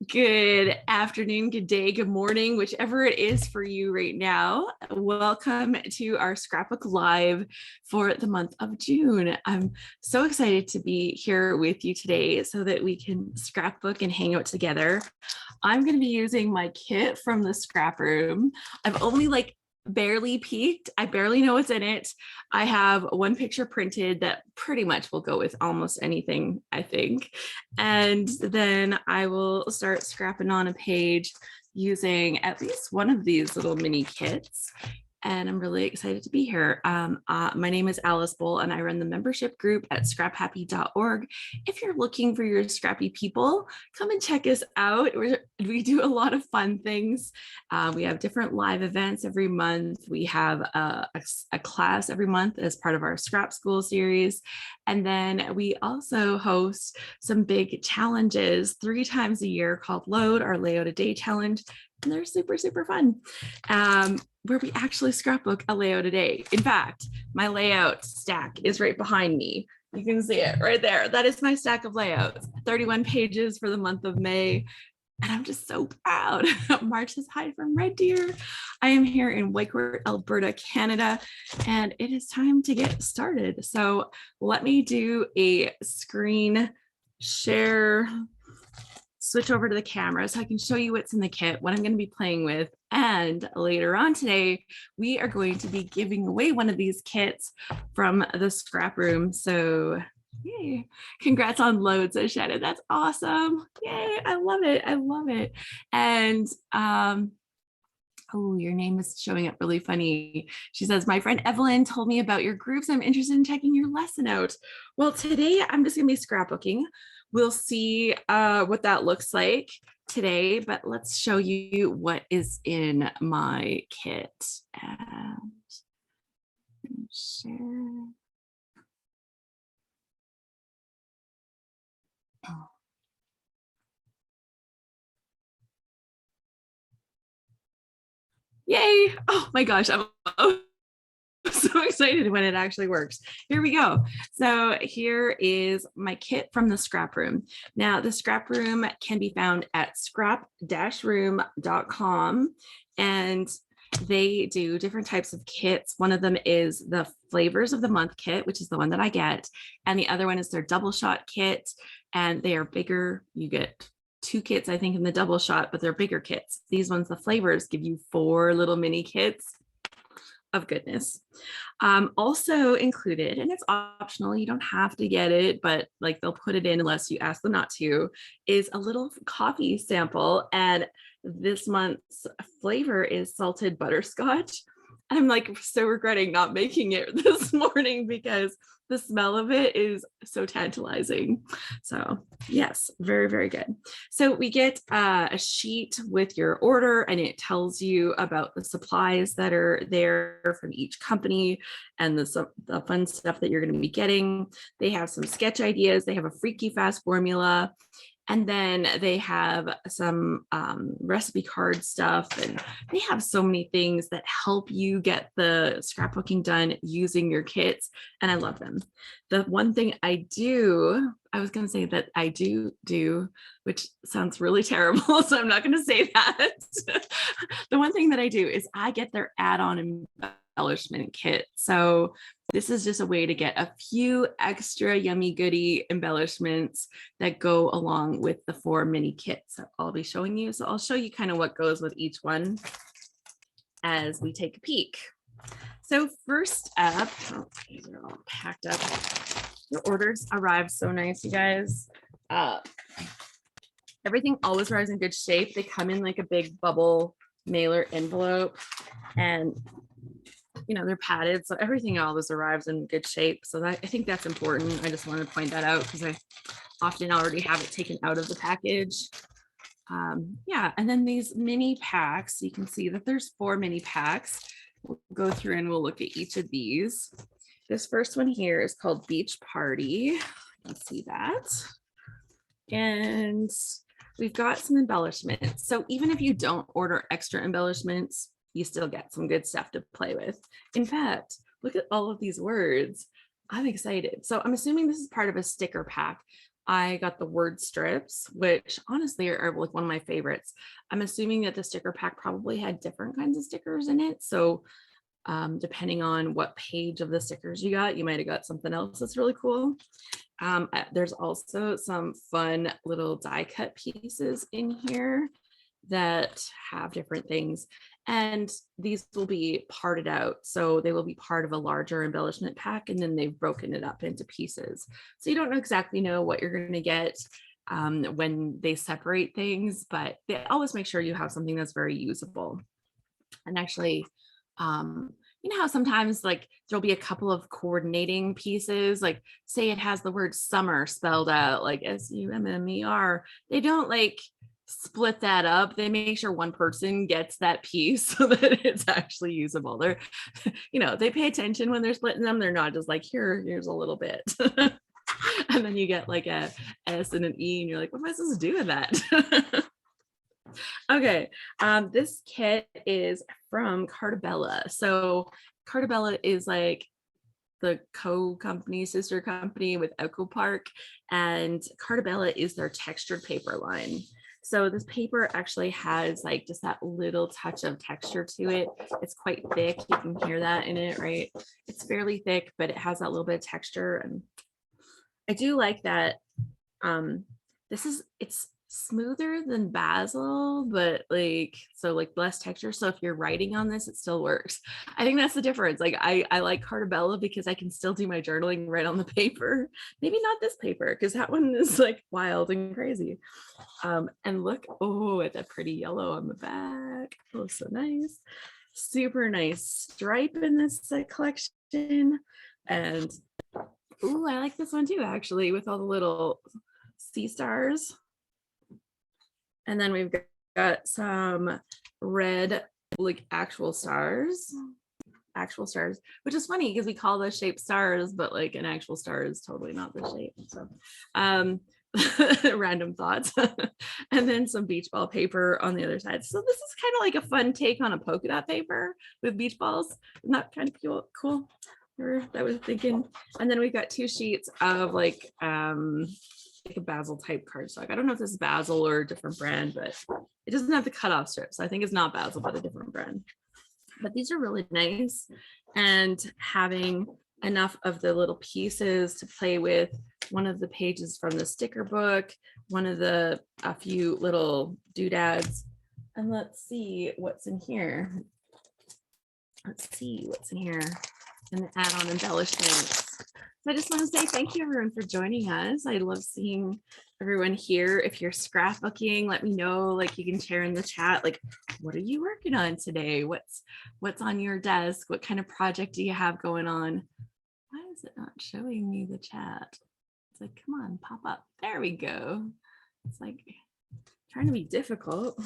Good afternoon, good day, good morning, whichever it is for you right now. Welcome to our Scrapbook Live for the month of June. I'm so excited to be here with you today so that we can scrapbook and hang out together. I'm going to be using my kit from the ScrapRoom. I've only barely peeked. I barely know what's in it. I have one picture printed that pretty much will go with almost anything, I think. And then I will start scrapping on a page using at least one of these little mini kits. And I'm really excited to be here. My name is Alice Bull, and I run the membership group at scraphappy.org. If you're looking for your scrappy people, come and check us out. We do a lot of fun things. We have different live events every month. We have a class every month as part of our Scrap School series. And then we also host some big challenges 3 times a year called Load, our Layout a Day challenge. And they're super, super fun, where we actually scrapbook a layout a day. In fact, my layout stack is right behind me. You can see it right there. That is my stack of layouts, 31 pages for the month of May. And I'm just so proud. March says hi from Red Deer. I am here in Whitecourt, Alberta, Canada, and it is time to get started. So let me do a screen share, switch over to the camera so I can show you what's in the kit, what I'm going to be playing with. And later on today, we are going to be giving away one of these kits from the ScrapRoom. So yay, congrats on Load, says Shannon. That's awesome. Yay, I love it. I love it. And oh, your name is showing up really funny. She says, my friend Evelyn told me about your groups. I'm interested in checking your lesson out. Well, today I'm just going to be scrapbooking. We'll see what that looks like today, but let's show you what is in my kit. And share. Oh. Yay! Oh my gosh, I'm so excited when it actually works. Here we go. So here is my kit from the ScrapRoom. Now the ScrapRoom can be found at scrap-room.com, and they do different types of kits. One of them is the flavors of the month kit, which is the one that I get. And the other one is their double shot kit, and they are bigger. You get 2 kits, I think, in the double shot, but they're bigger kits. These ones, the flavors, give you 4 little mini kits of goodness. Also included, and it's optional, you don't have to get it, but like they'll put it in unless you ask them not to, is a little coffee sample. And this month's flavor is salted butterscotch. I'm like so regretting not making it this morning because the smell of it is so tantalizing. So yes, very, very good. So we get a sheet with your order, and it tells you about the supplies that are there from each company and the fun stuff that you're going to be getting. They have some sketch ideas. They have a freaky fast formula. And then they have some recipe card stuff, and they have so many things that help you get the scrapbooking done using your kits, and I love them. The one thing I was going to say that I do, which sounds really terrible, so I'm not going to say that. The one thing that I do is I get their add-on embellishment kit. So this is just a way to get a few extra yummy goody embellishments that go along with the 4 mini kits that I'll be showing you. So I'll show you kind of what goes with each one as we take a peek. So first up, these are all packed up. Your orders arrived so nice, you guys. Everything always arrives in good shape. They come in like a big bubble mailer envelope, and they're padded, so everything always arrives in good shape. So I think that's important. I just wanted to point that out because I often already have it taken out of the package. Yeah, and then these mini packs, you can see that there's 4 mini packs. We'll go through and we'll look at each of these. This first one here is called Beach Party. You can see that. And we've got some embellishments. So even if you don't order extra embellishments, you still get some good stuff to play with. In fact, look at all of these words. I'm excited. So I'm assuming this is part of a sticker pack. I got the word strips, which honestly are like one of my favorites. I'm assuming that the sticker pack probably had different kinds of stickers in it. So depending on what page of the stickers you got, you might have got something else that's really cool. There's also some fun little die cut pieces in here that have different things. And these will be parted out. So they will be part of a larger embellishment pack, and then they've broken it up into pieces. So you don't exactly know what you're going to get when they separate things, but they always make sure you have something that's very usable. And actually, you know how sometimes like there'll be a couple of coordinating pieces, like say it has the word summer spelled out, like SUMMER. They don't like split that up. They make sure one person gets that piece so that it's actually usable. They're, you know, they pay attention when they're splitting them. They're not just like, here's a little bit. And then you get like a S and an E and you're like, what am I supposed to do with that? Okay, this kit is from Cartabella. So Cartabella is like the co-company, sister company with Echo Park, and Cartabella is their textured paper line. So this paper actually has like just that little touch of texture to it. It's quite thick. You can hear that in it, right? It's fairly thick, but it has that little bit of texture. And I do like that. It's smoother than basil, but like, so like less texture. So if you're writing on this, it still works. I think that's the difference. Like I like Cartabella because I can still do my journaling right on the paper. Maybe not this paper, because that one is like wild and crazy. And look, oh, at that pretty yellow on the back. Oh, so nice. Super nice stripe in this collection. And oh, I like this one too, actually, with all the little sea stars. And then we've got some red, like actual stars, which is funny because we call those shapes stars, but like an actual star is totally not the shape. So random thoughts. And then some beach ball paper on the other side. So this is kind of like a fun take on a polka dot paper with beach balls. Isn't that kind of cool? That was thinking. And then we've got 2 sheets of like a basil type cardstock. I don't know if this is basil or a different brand, but it doesn't have the cutoff strips. I think it's not basil, but a different brand. But these are really nice, and having enough of the little pieces to play with. One of the pages from the sticker book, a few little doodads, and let's see what's in here. And the add-on embellishments. So I just want to say thank you everyone for joining us. I love seeing everyone here. If you're scrapbooking, let me know. Like you can share in the chat, like, what are you working on today? What's on your desk? What kind of project do you have going on? Why is it not showing me the chat? It's like, come on, pop up. There we go. It's like trying to be difficult.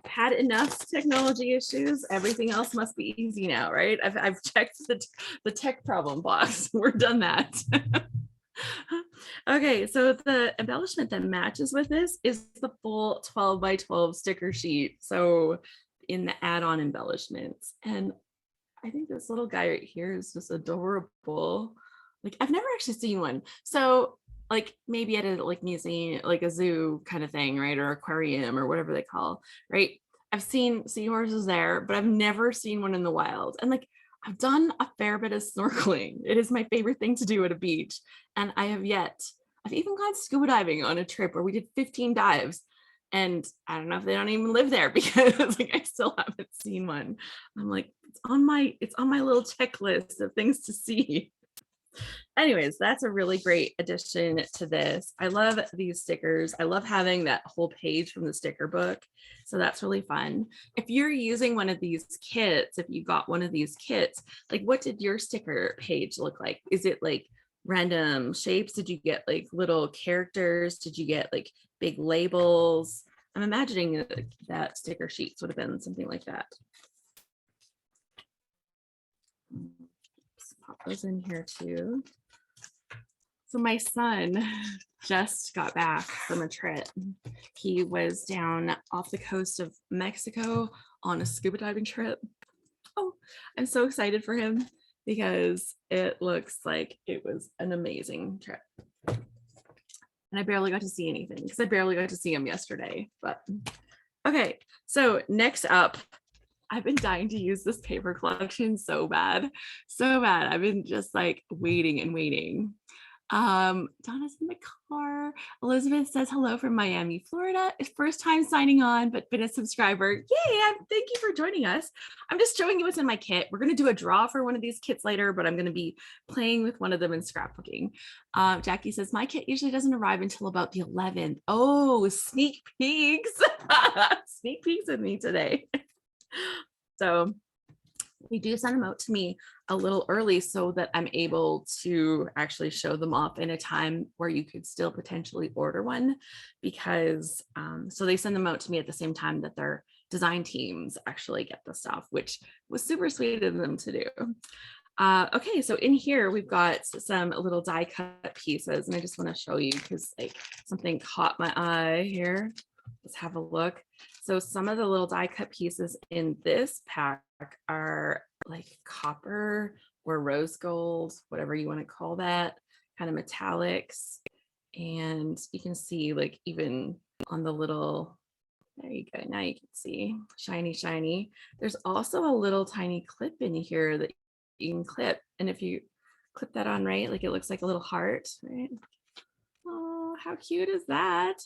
Had enough technology issues. Everything else must be easy now, right? I've checked the tech problem box. We're done that. Okay, so the embellishment that matches with this is the full 12 by 12 sticker sheet. So in the add-on embellishments, and I think this little guy right here is just adorable. Like I've never actually seen one. So like maybe at a like museum, like a zoo kind of thing, right? Or aquarium or whatever they call, right? I've seen seahorses there, but I've never seen one in the wild. And like I've done a fair bit of snorkeling. It is my favorite thing to do at a beach. And I've even gone scuba diving on a trip where we did 15 dives. And I don't know if they don't even live there because like I still haven't seen one. I'm like, it's on my little checklist of things to see. Anyways, that's a really great addition to this. I love these stickers. I love having that whole page from the sticker book. So that's really fun. If you're using one of these kits, if you got one of these kits, like what did your sticker page look like? Is it like random shapes? Did you get like little characters? Did you get like big labels? I'm imagining that sticker sheets would have been something like that. Let's pop those in here too. So my son just got back from a trip. He was down off the coast of Mexico on a scuba diving trip. Oh, I'm so excited for him because it looks like it was an amazing trip. and I barely got to see anything because I barely got to see him yesterday. But okay, so next up, I've been dying to use this paper collection so bad, so bad. I've been just like waiting and waiting. Donna's in the car. Elizabeth says hello from Miami, Florida. It's first time signing on, but been a subscriber. Yay! Thank you for joining us. I'm just showing you what's in my kit. We're going to do a draw for one of these kits later, but I'm going to be playing with one of them in scrapbooking. Jackie says my kit usually doesn't arrive until about the 11th. Oh, sneak peeks. Sneak peeks with me today. So we do send them out to me a little early so that I'm able to actually show them off in a time where you could still potentially order one, because so they send them out to me at the same time that their design teams actually get the stuff, which was super sweet of them to do. Okay, so in here we've got some little die cut pieces, and I just want to show you because like something caught my eye here. Let's have a look. So some of the little die cut pieces in this pack are like copper or rose gold, whatever you want to call that, kind of metallics. And you can see like even on the little, there you go, now you can see shiny, shiny. There's also a little tiny clip in here that you can clip. And if you clip that on right, like it looks like a little heart, right? Oh, how cute is that?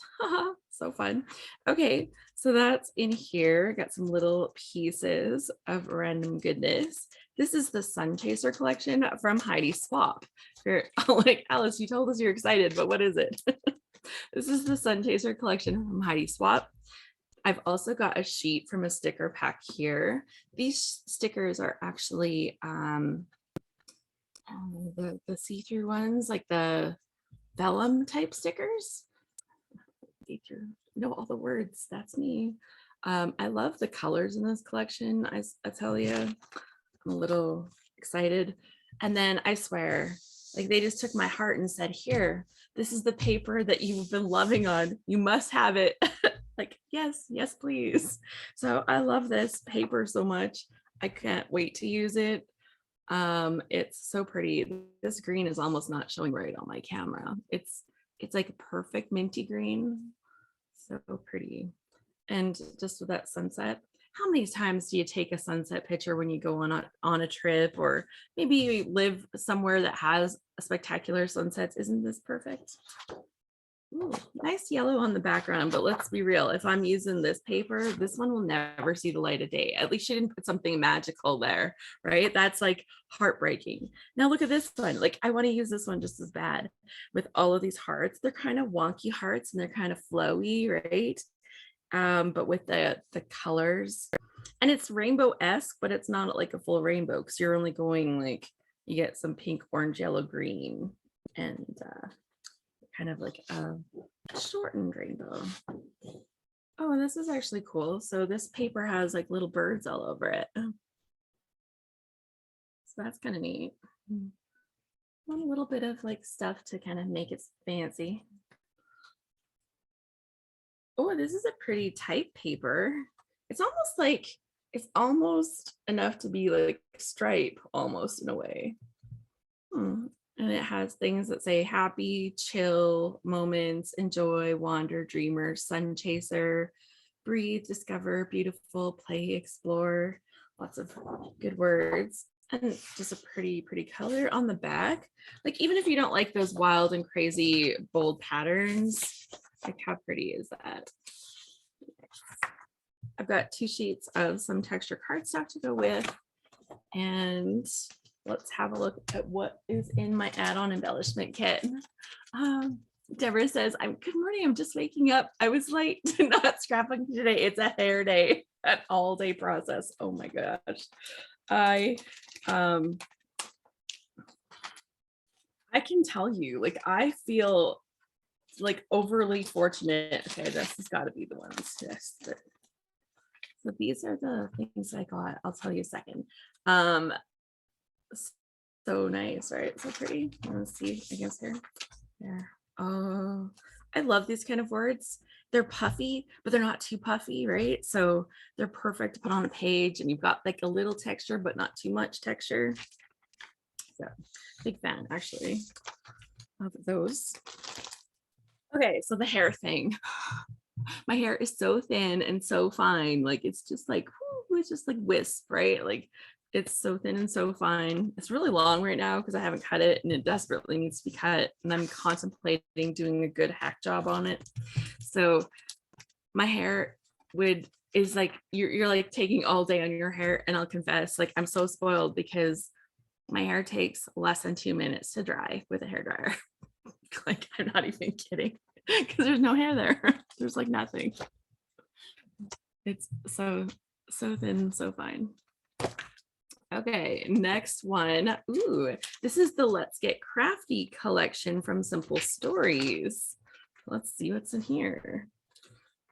So fun. Okay, so that's in here. Got some little pieces of random goodness. This is the Sun Chaser collection from Heidi Swap. You're like, Alice, you told us you're excited, but what is it? This is the Sun Chaser collection from Heidi Swap. I've also got a sheet from a sticker pack here. These stickers are actually the see-through ones, like the vellum type stickers. You know all the words, that's me. I love the colors in this collection. I tell you, I'm a little excited. And then I swear, like they just took my heart and said, here, this is the paper that you've been loving on. You must have it. Like, yes, yes, please. So I love this paper so much. I can't wait to use it. It's so pretty. This green is almost not showing right on my camera. It's like a perfect minty green. So pretty. And just with that sunset, how many times do you take a sunset picture when you go on a trip, or maybe you live somewhere that has a spectacular sunsets? Isn't this perfect? Ooh, nice yellow on the background, but let's be real. If I'm using this paper, this one will never see the light of day. At least she didn't put something magical there, right? That's like heartbreaking. Now look at this one. Like I want to use this one just as bad with all of these hearts. They're kind of wonky hearts and they're kind of flowy, right? But with the colors, and it's rainbow-esque, but it's not like a full rainbow because you're only going like, you get some pink, orange, yellow, green, and kind of like a shortened rainbow. Oh, and this is actually cool. So this paper has like little birds all over it. So that's kind of neat. One little bit of like stuff to kind of make it fancy. Oh, this is a pretty tight paper. It's almost enough to be like stripe almost in a way. And it has things that say happy, chill moments, enjoy, wander, dreamer, sun chaser, breathe, discover, beautiful, play, explore. Lots of good words. And just a pretty color on the back. Like even if you don't like those wild and crazy bold patterns, like how pretty is that? I've got 2 sheets of some texture cardstock to go with. And let's have a look at what is in my add-on embellishment kit. Deborah says, good morning, I'm just waking up. I was late to not scrapbooking today. It's a hair day, an all-day process. Oh my gosh. I can tell you, like, I feel like overly fortunate. Okay, this has got to be the ones. Yes. So these are the things I got. I'll tell you a second. So nice, right? So pretty. Let's see, I guess here. There. Oh, I love these kind of words. They're puffy, but they're not too puffy, right? So they're perfect to put on a page, and you've got like a little texture, but not too much texture. So big fan actually of those. Okay, so the hair thing. My hair is so thin and so fine. Like it's just like, whew, it's just like wisp, right? Like it's so thin and so fine. It's really long right now because I haven't cut it and it desperately needs to be cut. And I'm contemplating doing a good hack job on it. So my hair is like you're like taking all day on your hair, and I'll confess, like I'm so spoiled because my hair takes less than 2 minutes to dry with a hair dryer. Like I'm not even kidding, because there's no hair there. There's like nothing. It's so thin, so fine. Okay, next one. Ooh, this is the Let's Get Crafty collection from Simple Stories. Let's see what's in here.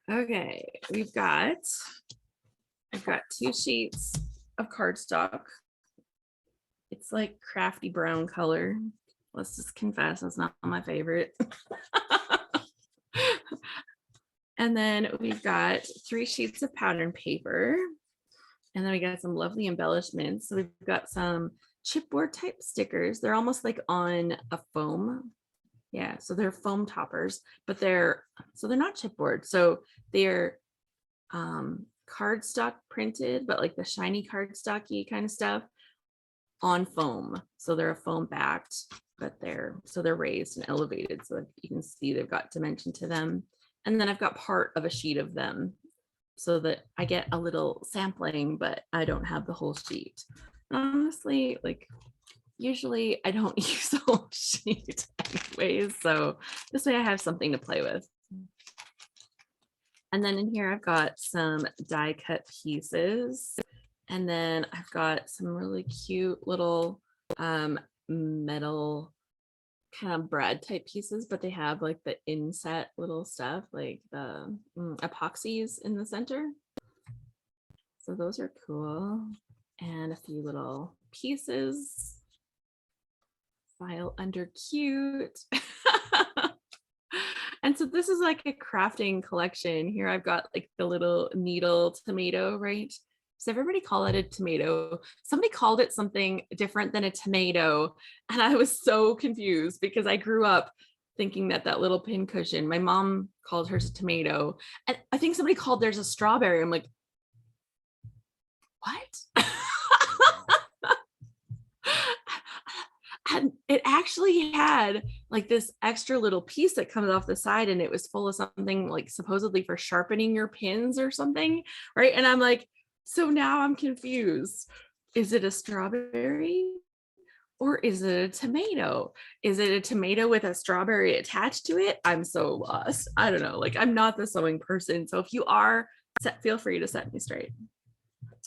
Okay, I've got 2 sheets of cardstock. It's like crafty brown color. Let's just confess, it's not my favorite. And then we've got 3 sheets of pattern paper. And then we got some lovely embellishments. So we've got some chipboard type stickers. They're almost like on a foam. Yeah, so they're foam toppers, but they're not chipboard. So they're cardstock printed, but like the shiny cardstocky kind of stuff on foam. So they're a foam backed, but they're raised and elevated so that you can see they've got dimension to them. And then I've got part of a sheet of them so that I get a little sampling, but I don't have the whole sheet. Honestly, like usually I don't use the whole sheet anyways, so this way I have something to play with. And then in here I've got some die cut pieces, and then I've got some really cute little metal kind of brad type pieces, but they have like the inset little stuff, like the epoxies in the center. So those are cool. And a few little pieces. File under cute. And so this is like a crafting collection. Here I've got like the little needle tomato, right? Does everybody call it a tomato? Somebody called it something different than a tomato. And I was so confused because I grew up thinking that little pin cushion, my mom called hers a tomato. And I think somebody called theirs a strawberry. I'm like, what? And it actually had like this extra little piece that comes off the side, and it was full of something like supposedly for sharpening your pins or something, right? And I'm like, so now I'm confused. Is it a strawberry or is it a tomato? Is it a tomato with a strawberry attached to it? I'm so lost. I don't know. Like I'm not the sewing person. So if you are, feel free to set me straight.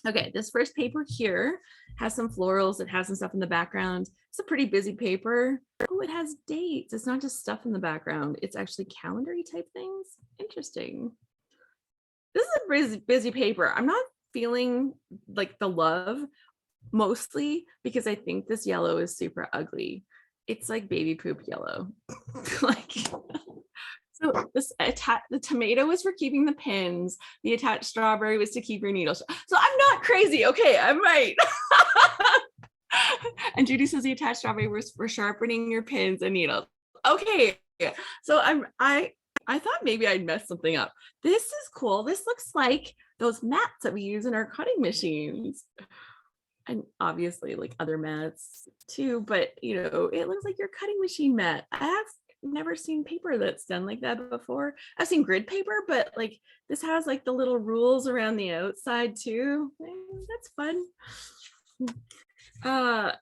Okay, this first paper here has some florals. It has some stuff in the background. It's a pretty busy paper. Oh, it has dates. It's not just stuff in the background. It's actually calendar-y type things. Interesting. This is a busy paper. I'm not feeling like the love, mostly because I think this yellow is super ugly. It's like baby poop yellow. Like, so the tomato was for keeping the pins. The attached strawberry was to keep your needles. So I'm not crazy. Okay, I'm right. And Judy says the attached strawberry was for sharpening your pins and needles. Okay, so I thought maybe I'd messed something up. This is cool. This looks like those mats that we use in our cutting machines. And obviously like other mats too, but you know, it looks like your cutting machine mat. I have never seen paper that's done like that before. I've seen grid paper, but like this has like the little rules around the outside too. That's fun.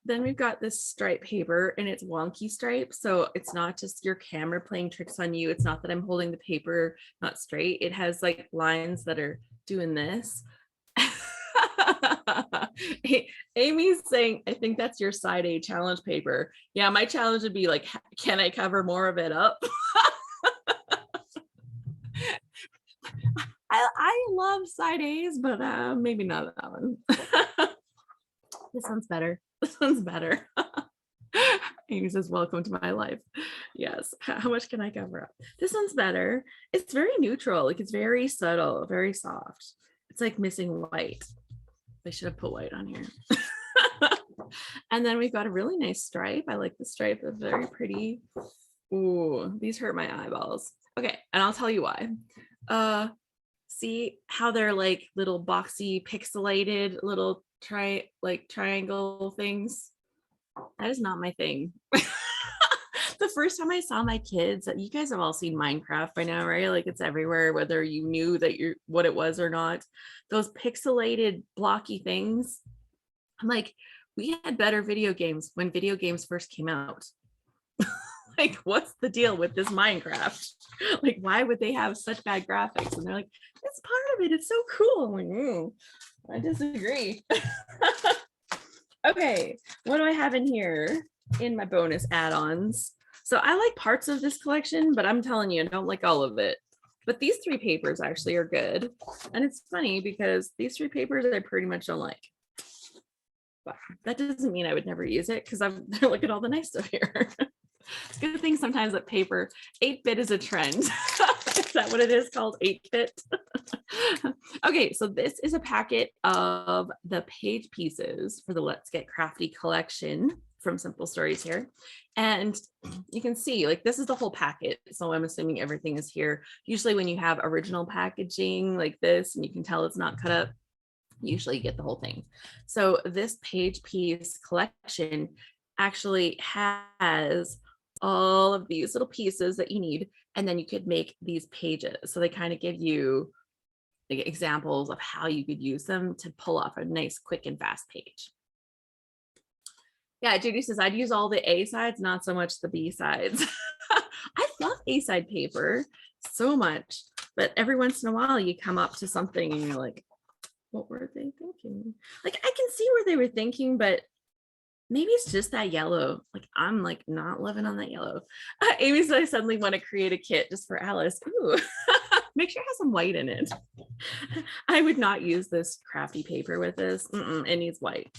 Then we've got this stripe paper, and it's wonky stripe, so it's not just your camera playing tricks on you. It's not that I'm holding the paper not straight. It has like lines that are doing this. Amy's saying, I think that's your side A challenge paper. Yeah, my challenge would be like, can I cover more of it up? I love side A's, but maybe not that one. This one's better. This one's better. Amy says, welcome to my life. Yes. How much can I cover up? This one's better. It's very neutral. Like it's very subtle, very soft. It's like missing white. They should have put white on here. And then we've got a really nice stripe. I like the stripe. It's very pretty. Ooh, these hurt my eyeballs. Okay, and I'll tell you why. See how they're like little boxy pixelated little triangle things? That is not my thing. The first time I saw my kids, you guys have all seen Minecraft by now, right? Like it's everywhere, whether you knew that you're what it was or not. Those pixelated blocky things. I'm like, we had better video games when video games first came out. Like, what's the deal with this Minecraft? Like, why would they have such bad graphics? And they're like, it's part of it. It's so cool. I'm like, I disagree. Okay, what do I have in here in my bonus add-ons? So I like parts of this collection, but I'm telling you, I don't like all of it. But these three papers actually are good. And it's funny because these three papers I pretty much don't like. But that doesn't mean I would never use it because I'm look at all the nice stuff here. It's a good thing sometimes that paper 8-bit is a trend. Is that what it is called, 8-bit? Okay, so this is a packet of the page pieces for the Let's Get Crafty collection from Simple Stories here. And you can see like this is the whole packet. So I'm assuming everything is here. Usually when you have original packaging like this and you can tell it's not cut up, usually you get the whole thing. So this page piece collection actually has all of these little pieces that you need, and then you could make these pages. So they kind of give you like examples of how you could use them to pull off a nice, quick and fast page. Yeah, Judy says, I'd use all the A sides, not so much the B sides. I love A side paper so much, but every once in a while you come up to something and you're like, what were they thinking? Like I can see where they were thinking, but maybe it's just that yellow. Like I'm like not living on that yellow. Amy said I suddenly want to create a kit just for Alice. Ooh, make sure it has some white in it. I would not use this crafty paper with this. It needs white.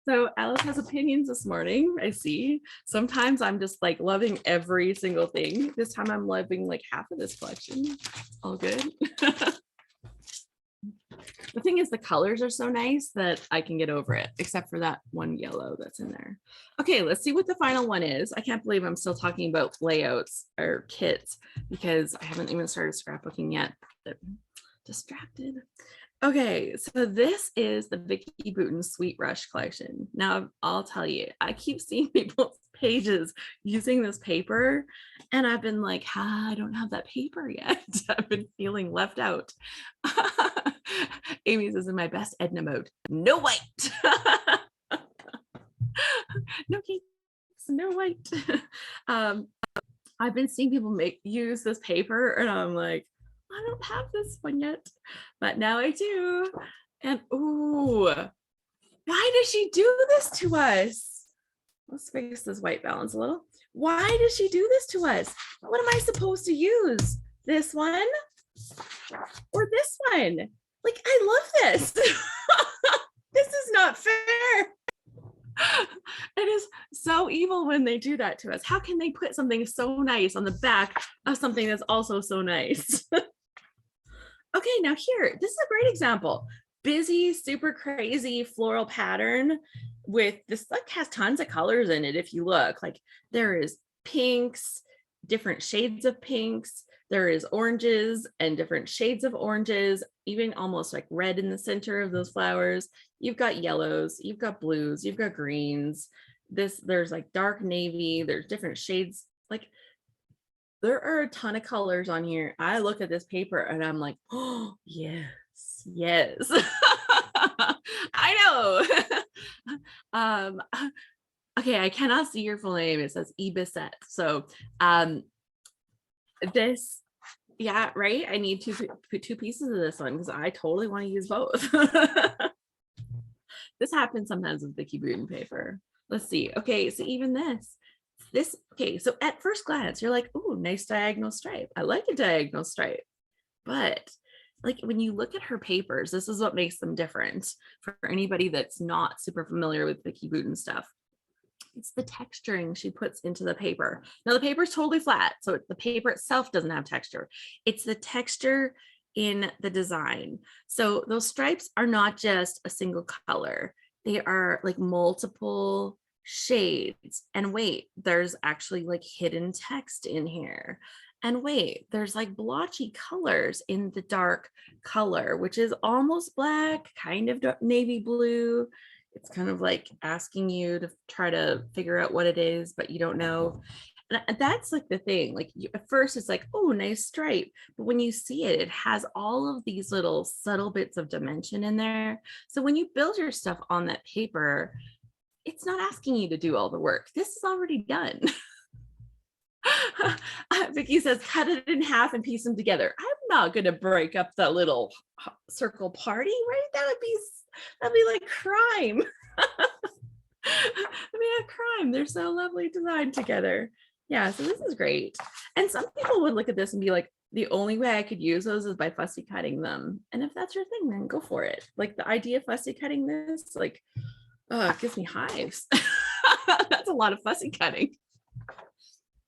So Alice has opinions this morning. I see. Sometimes I'm just like loving every single thing. This time I'm loving like half of this collection. All good. The thing is the colors are so nice that I can get over it, except for that one yellow that's in there. Okay, let's see what the final one is. I can't believe I'm still talking about layouts or kits because I haven't even started scrapbooking yet. Distracted. Okay, so this is the Vicky Bouton Sweet Rush collection. Now, I'll tell you, I keep seeing people's pages using this paper, and I've been like, I don't have that paper yet. I've been feeling left out. Amy says, in my best Edna mode, no white. No cakes, no white. I've been seeing people use this paper, and I'm like, I don't have this one yet, but now I do. And ooh, why does she do this to us? Let's fix this white balance a little. Why does she do this to us? What am I supposed to use? This one or this one? Like, I love this. This is not fair. It is so evil when they do that to us. How can they put something so nice on the back of something that's also so nice? Okay, now here, this is a great example. Busy, super crazy floral pattern with this, like has tons of colors in it. If you look, like there is pinks, different shades of pinks, there is oranges and different shades of oranges, even almost like red in the center of those flowers. You've got yellows, you've got blues, you've got greens. There's like dark navy, there's different shades. Like there are a ton of colors on here. I look at this paper and I'm like, oh, yes, yes. I know. Okay, I cannot see your full name. It says Ebisette. So this, yeah, right. I need to put two pieces of this one because I totally want to use both. This happens sometimes with Vicky Bouton paper. Let's see. Okay, so even this, okay, so at first glance, you're like, oh, nice diagonal stripe. I like a diagonal stripe. But like when you look at her papers, this is what makes them different for anybody that's not super familiar with Vicky Bouton stuff. It's the texturing she puts into the paper. Now the paper is totally flat, so the paper itself doesn't have texture. It's the texture in the design. So those stripes are not just a single color. They are like multiple shades. And wait, there's actually like hidden text in here. And wait, there's like blotchy colors in the dark color, which is almost black, kind of navy blue. It's kind of like asking you to try to figure out what it is, but you don't know. And that's like the thing, like at first it's like, oh, nice stripe. But when you see it, it has all of these little subtle bits of dimension in there. So when you build your stuff on that paper, it's not asking you to do all the work. This is already done. Vicky says, cut it in half and piece them together. I'm not going to break up that little circle party, right? That'd be like crime. I mean, a crime. They're so lovely designed together. Yeah, so this is great. And some people would look at this and be like, the only way I could use those is by fussy cutting them. And if that's your thing, then go for it. Like the idea of fussy cutting this, like, oh, it gives me hives. That's a lot of fussy cutting.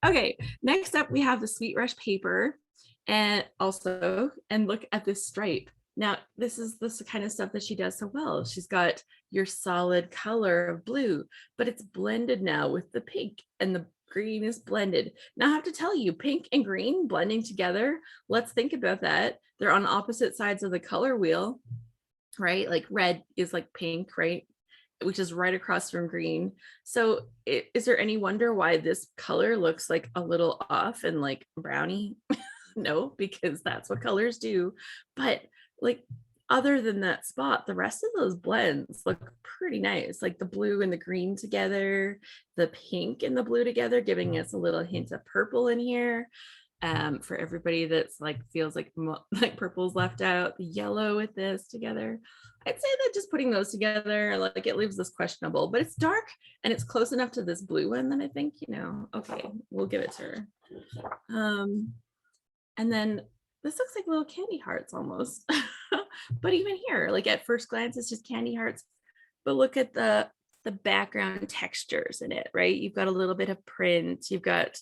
Okay, next up we have the Sweet Rush paper, and look at this stripe. Now, this is the kind of stuff that she does so well. She's got your solid color of blue, but it's blended now with the pink, and the green is blended. Now I have to tell you, pink and green blending together, let's think about that. They're on opposite sides of the color wheel, right? Like red is like pink, right? Which is right across from green. So is there any wonder why this color looks like a little off and like brownie? No, because that's what colors do. But like, other than that spot, the rest of those blends look pretty nice. Like the blue and the green together, the pink and the blue together, giving us a little hint of purple in here. For everybody that's like feels like purple's left out, the yellow with this together. I'd say that just putting those together, like it leaves this questionable, but it's dark and it's close enough to this blue one that I think, okay, we'll give it to her. And then this looks like little candy hearts almost. But even here, like at first glance, it's just candy hearts. But look at the background textures in it, right? You've got a little bit of print. You've got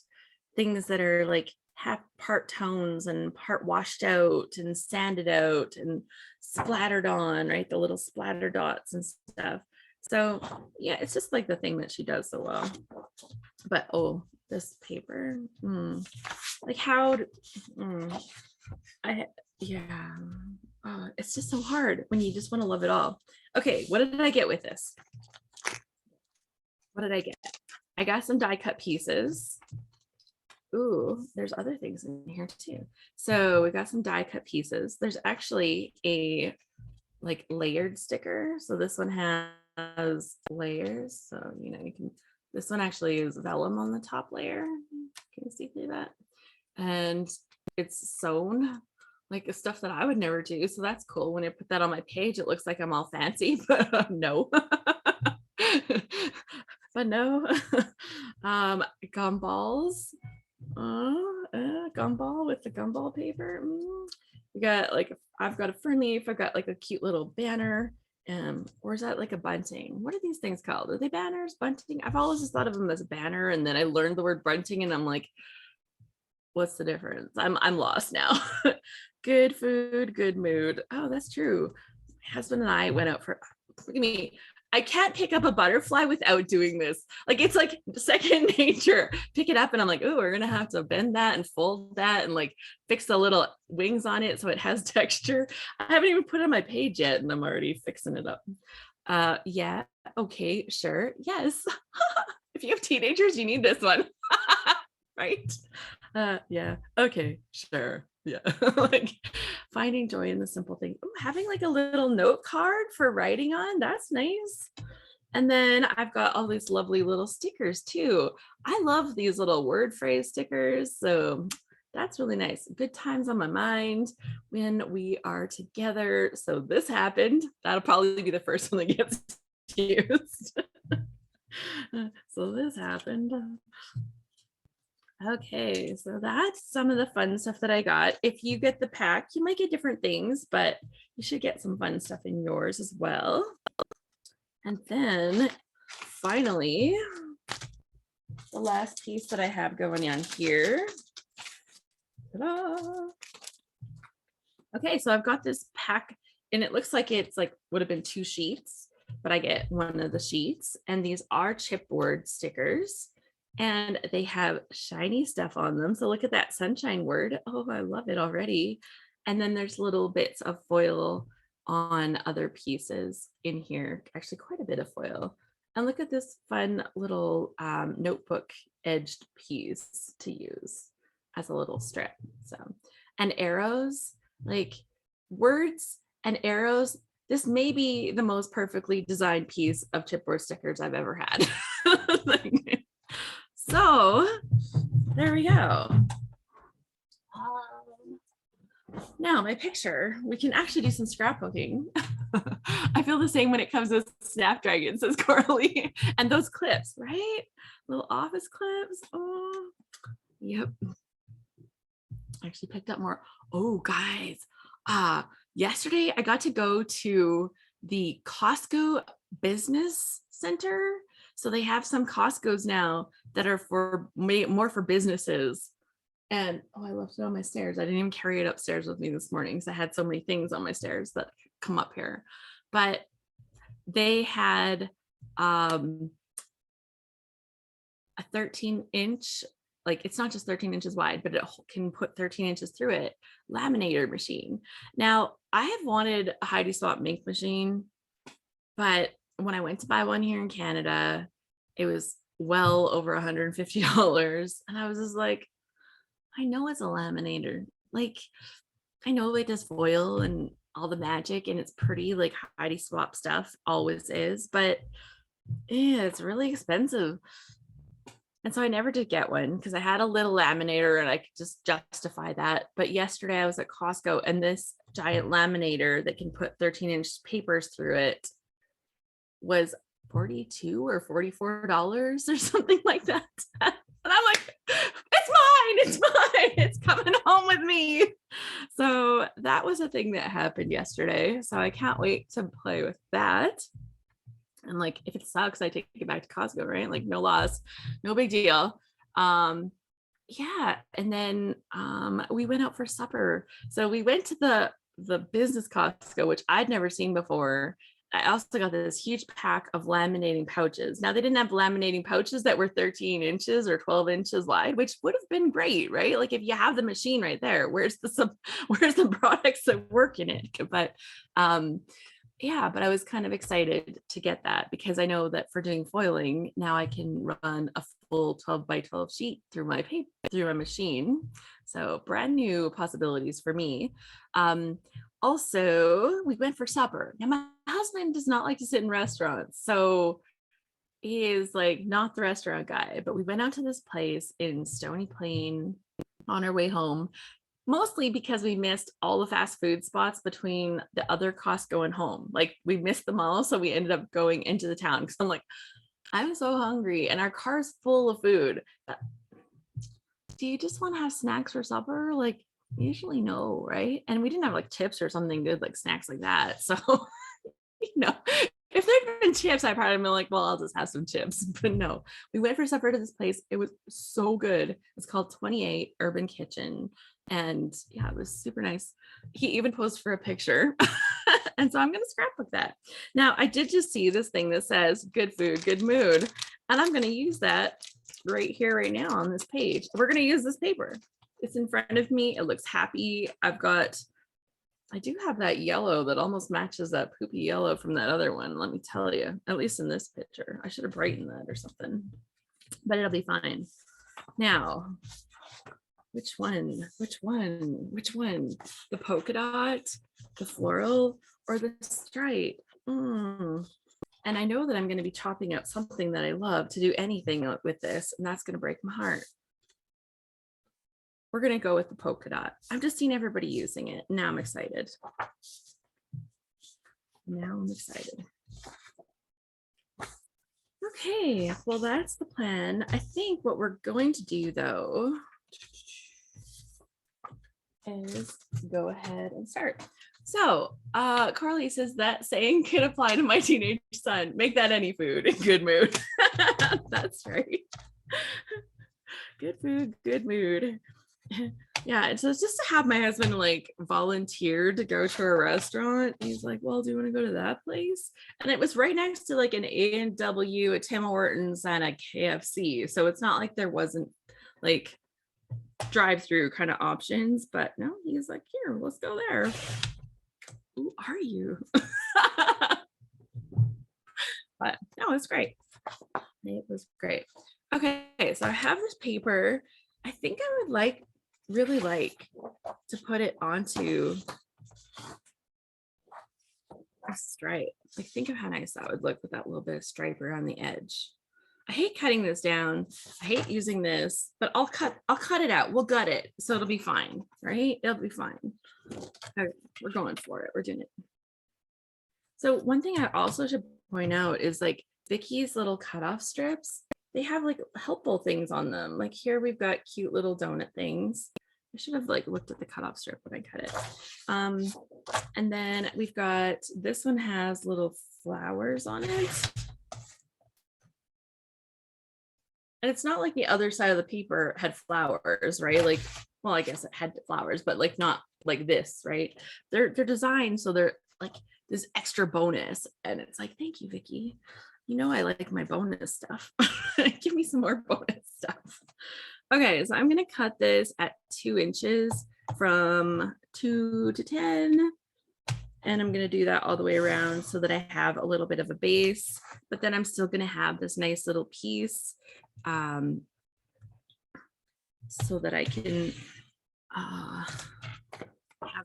things that are like half part tones and part washed out and sanded out and splattered on, right? The little splatter dots and stuff. So yeah, it's just like the thing that she does so well. But oh, this paper, like how, it's just so hard when you just want to love it all. Okay, what did I get with this? What did I get? I got some die cut pieces. Ooh, there's other things in here too. So we got some die cut pieces. There's actually a like layered sticker. So this one has layers. So, you can, this one actually is vellum on the top layer. Can you see through that? And it's sewn like stuff that I would never do. So that's cool. When I put that on my page, it looks like I'm all fancy, but no. But no. Gumballs. Gumball with the gumball paper. We got like, I've got a fern leaf. I've got like a cute little banner. Or is that like a bunting? What are these things called? Are they banners? Bunting? I've always just thought of them as a banner, and then I learned the word bunting, and I'm like, what's the difference? I'm lost now. Good food, good mood. Oh, that's true. My husband and I went out for, look at me. I can't pick up a butterfly without doing this. Like, it's like second nature. Pick it up and I'm like, oh, we're going to have to bend that and fold that and like fix the little wings on it so it has texture. I haven't even put it on my page yet and I'm already fixing it up. Yeah. Okay, sure. Yes. If you have teenagers, you need this one. Right? Yeah. Okay, sure. Yeah. Like finding joy in the simple thing. Ooh, having like a little note card for writing on, that's nice. And then I've got all these lovely little stickers too. I love these little word phrase stickers. So that's really nice. Good times on my mind when we are together. So this happened. That'll probably be the first one that gets used. So this happened. Okay, so that's some of the fun stuff that I got. If you get the pack, you might get different things, but you should get some fun stuff in yours as well. And then finally, the last piece that I have going on here. Ta-da! Okay, so I've got this pack and it looks like it's like would have been 2 sheets. but I get one of the sheets, and these are chipboard stickers, and they have shiny stuff on them. So look at that sunshine word. Oh, I love it already. And then there's little bits of foil on other pieces in here, actually quite a bit of foil. And look at this fun little notebook edged piece to use as a little strip. So, and arrows, like words and arrows. This may be the most perfectly designed piece of chipboard stickers I've ever had. So there we go. Now my picture, we can actually do some scrapbooking. I feel the same when it comes to Snapdragon, says Coralie. And those clips, right? Little office clips. Oh, yep. I actually picked up more. Oh, guys. Yesterday I got to go to the Costco Business Center. So they have some Costco's now that are for more for businesses. And oh, I left it on my stairs. I didn't even carry it upstairs with me this morning because I had so many things on my stairs that come up here. But they had a 13-inch, like it's not just 13 inches wide, but it can put 13 inches through it, laminator machine. Now, I have wanted a Heidi Swapp Mink machine, but when I went to buy one here in Canada, it was well over $150. And I was just like, I know it's a laminator. Like, I know it does foil and all the magic and it's pretty, like Heidi Swapp stuff always is, but yeah, it's really expensive. And so I never did get one because I had a little laminator and I could just justify that. But yesterday I was at Costco and this giant laminator that can put 13-inch papers through it was $42 or $44 or something like that. And I'm like, it's mine, it's coming home with me. So that was a thing that happened yesterday. So I can't wait to play with that. And like, if it sucks, I take it back to Costco, right? Like no loss, no big deal. Yeah. And then we went out for supper. So we went to the business Costco, which I'd never seen before. I also got this huge pack of laminating pouches. Now they didn't have laminating pouches that were 13 inches or 12 inches wide, which would have been great, right? Like if you have the machine right there, where's the products that work in it? But yeah, but I was kind of excited to get that because I know that for doing foiling, now I can run a full 12 by 12 sheet through my machine. So brand new possibilities for me. Also, we went for supper. Now, my husband does not like to sit in restaurants. So he is like not the restaurant guy, but we went out to this place in Stony Plain on our way home, mostly because we missed all the fast food spots between the other Costco and home. Like we missed them all. So we ended up going into the town because I'm like, I'm so hungry and our car's full of food. Do you just want to have snacks for supper? Like, usually no, right? And we didn't have like chips or something good, like snacks like that. So, you know, if there'd been chips, I probably been like, well, I'll just have some chips. But no, we went for supper to this place. It was so good. It's called 28 Urban Kitchen. And yeah, it was super nice. He even posed for a picture. And so I'm going to scrapbook that. Now, I did just see this thing that says good food, good mood. And I'm going to use that right here, right now on this page. We're going to use this paper. It's in front of me. It looks happy. I do have that yellow that almost matches that poopy yellow from that other one. Let me tell you, at least in this picture, I should have brightened that or something, but it'll be fine. Now, which one? The polka dot, the floral, or the stripe? And I know that I'm going to be chopping up something that I love to do anything with this, and that's going to break my heart. We're going to go with the polka dot. I've just seen everybody using it. Now I'm excited. Okay, well, that's the plan. I think what we're going to do, though, is go ahead and start. So Carly says that saying could apply to my teenage son. Make that any food in good mood. That's right. Good food, good mood. Yeah, so it's just to have my husband like volunteer to go to a restaurant. He's like, well, do you want to go to that place? And it was right next to like an A&W, a Tim Hortons, and a KFC. So it's not like there wasn't like drive-through kind of options, but no, he's like, here, let's go there. Who are you? But no, it's great. It was great. Okay, so I have this paper. I think I would really like to put it onto a stripe. Like, think of how nice that would look with that little bit of stripe around the edge. I hate cutting this down. I hate using this, but I'll cut it out. We'll gut it, so it'll be fine, right? It'll be fine. Okay, we're going for it. We're doing it. So one thing I also should point out is like Vicky's little cutoff strips. They have like helpful things on them. Like here we've got cute little donut things. I should have like looked at the cutoff strip when I cut it. And then we've got, this one has little flowers on it. And it's not like the other side of the paper had flowers, right? Like, well, I guess it had flowers, but like not like this, right? They're designed so they're like this extra bonus. And it's like, thank you, Vicky. You know I like my bonus stuff. Give me some more bonus stuff. Okay, so I'm gonna cut this at 2 inches from 2 to 10. And I'm gonna do that all the way around so that I have a little bit of a base, but then I'm still gonna have this nice little piece so that I can have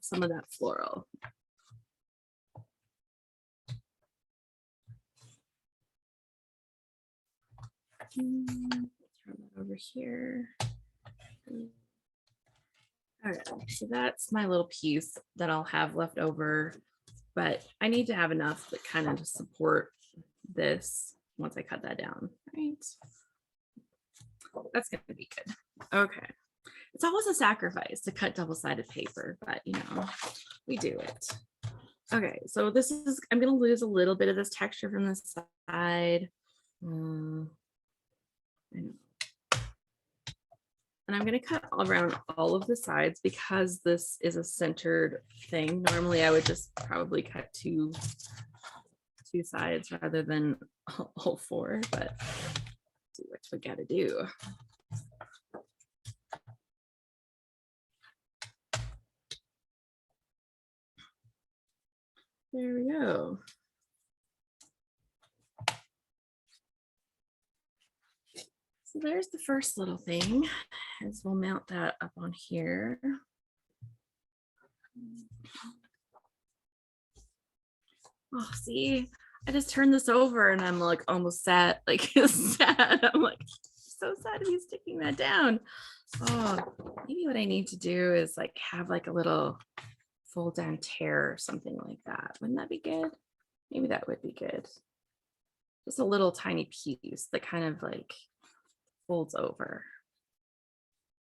some of that floral. Turn that over here. All right, so that's my little piece that I'll have left over, but I need to have enough that kind of to support this once I cut that down, right? That's gonna be good. Okay, it's always a sacrifice to cut double-sided paper, but you know, we do it. Okay, so this is, I'm gonna lose a little bit of this texture from this side. And I'm going to cut around all of the sides because this is a centered thing. Normally I would just probably cut two sides rather than all 4, but let's see what we got to do. There we go. So there's the first little thing, as we'll mount that up on here. Oh, see, I just turned this over and I'm like almost sad, like sad. I'm like so sad he's sticking that down. Oh, maybe what I need to do is like have like a little fold down tear or something like that. Wouldn't that be good? Maybe that would be good. Just a little tiny piece that kind of like folds over.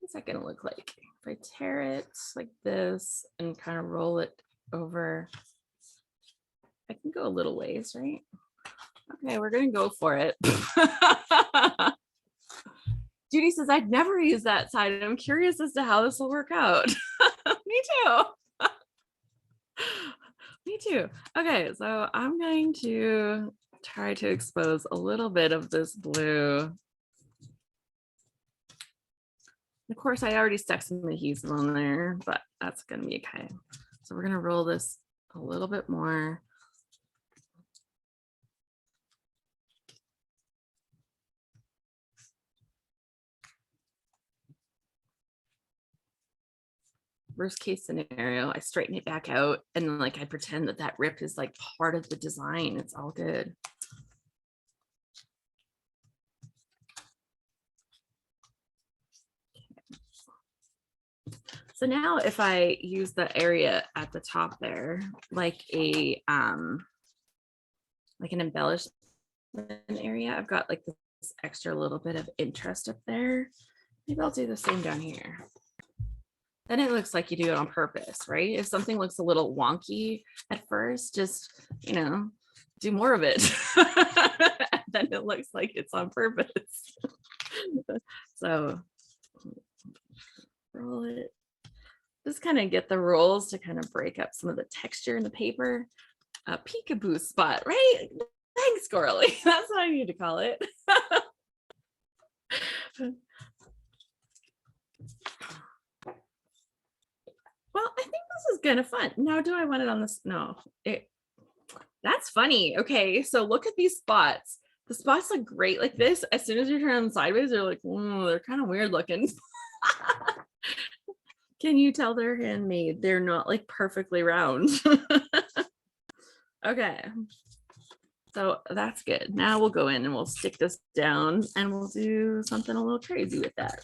What's that gonna look like? If I tear it like this and kind of roll it over, I can go a little ways, right? Okay, we're gonna go for it. Judy says, I'd never use that side. I'm curious as to how this will work out. Me too. Me too. Okay, so I'm going to try to expose a little bit of this blue. Of course, I already stuck some adhesive on there, but that's going to be okay. So we're going to roll this a little bit more. Worst case scenario, I straighten it back out and like I pretend that that rip is like part of the design. It's all good. So now if I use the area at the top there, like a like an embellishment area, I've got like this extra little bit of interest up there. Maybe I'll do the same down here. Then it looks like you do it on purpose, right? If something looks a little wonky at first, just, you know, do more of it. Then it looks like it's on purpose. So roll it just kind of get the rules to kind of break up some of the texture in the paper. A peekaboo spot, right? Thanks, Corley. That's what I need to call it. Well, I think this is kind of fun. Now, do I want it on this? No, that's funny. Okay, so look at these spots. The spots look great like this. As soon as you turn them sideways, they're like, they're kind of weird looking. Can you tell they're handmade? They're not like perfectly round. Okay, so that's good. Now we'll go in and we'll stick this down and we'll do something a little crazy with that.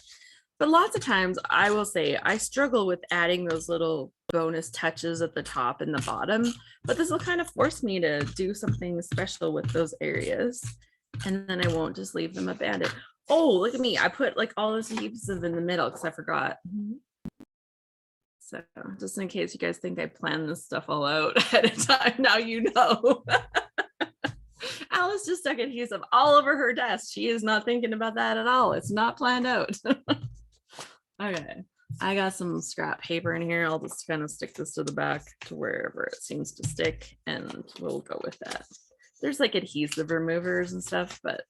But lots of times I will say I struggle with adding those little bonus touches at the top and the bottom, but this will kind of force me to do something special with those areas. And then I won't just leave them abandoned. Oh, look at me. I put like all those heaps of in the middle because I forgot. So just in case you guys think I planned this stuff all out ahead of time, now you know. Alice just stuck adhesive all over her desk. She is not thinking about that at all. It's not planned out. Okay, I got some scrap paper in here. I'll just kind of stick this to the back to wherever it seems to stick, and we'll go with that. There's like adhesive removers and stuff, but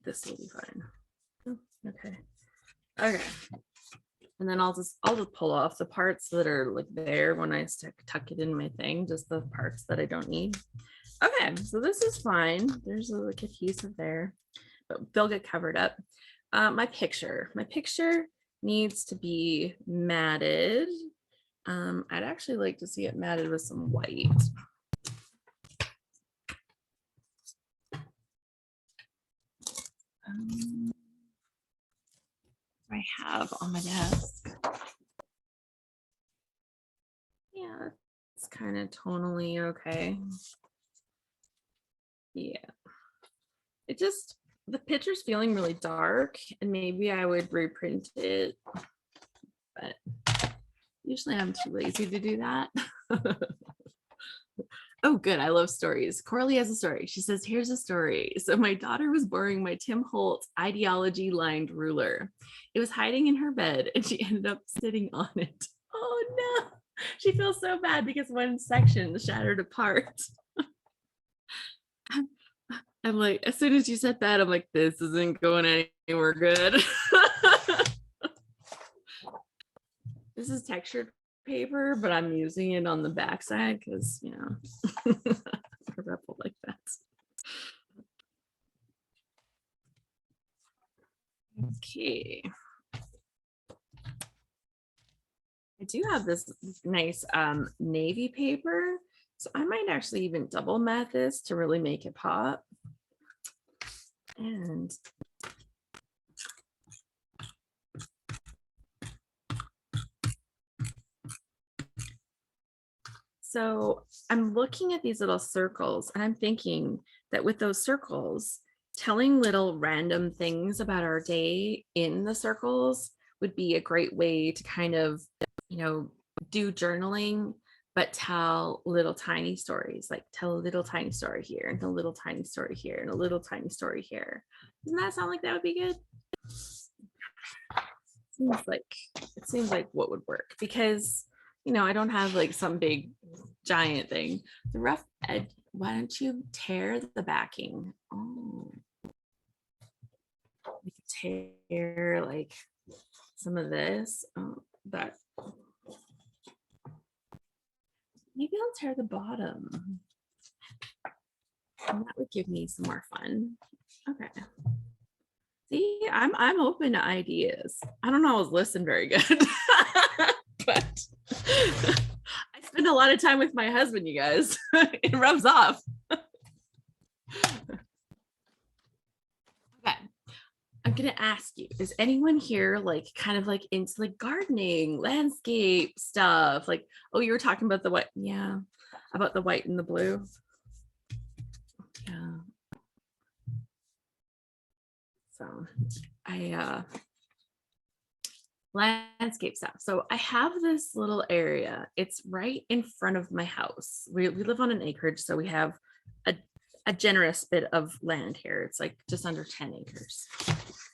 this will be fine. Okay. And then I'll just pull off the parts that are like there when I tuck it in my thing, just the parts that I don't need. Okay, so this is fine. There's a like adhesive there, but they'll get covered up. My picture needs to be matted. I'd actually like to see it matted with some white. I have on my desk. Yeah, it's kind of tonally okay. Yeah, it just, the picture's feeling really dark and maybe I would reprint it, but usually I'm too lazy to do that. Oh, good. I love stories. Corley has a story. She says, here's a story. So my daughter was borrowing my Tim Holtz ideology lined ruler. It was hiding in her bed and she ended up sitting on it. Oh no. She feels so bad because one section shattered apart. I'm like, as soon as you said that, I'm like, this isn't going anywhere good. This is textured paper, but I'm using it on the backside because, you know, a rebel like that. Okay. I do have this nice navy paper, so I might actually even double mat this to really make it pop. And so I'm looking at these little circles and I'm thinking that with those circles, telling little random things about our day in the circles would be a great way to kind of, you know, do journaling, but tell little tiny stories, like tell a little tiny story here and a little tiny story here and a little tiny story here. Doesn't that sound like that would be good? It seems like what would work, because, you know, I don't have like some big giant thing. The rough edge, why don't you tear the backing? Oh, you could tear like some of this. Oh, that. Maybe I'll tear the bottom. And that would give me some more fun. Okay. See, I'm open to ideas. I don't always listen very good, but I spend a lot of time with my husband, you guys. It rubs off. Okay. I'm gonna ask you, is anyone here like kind of like into like gardening, landscape stuff? Like, oh, you were talking about the white, yeah, about the white and the blue. Yeah. So I landscape stuff. So I have this little area. It's right in front of my house. We live on an acreage, so we have a generous bit of land here. It's like just under 10 acres.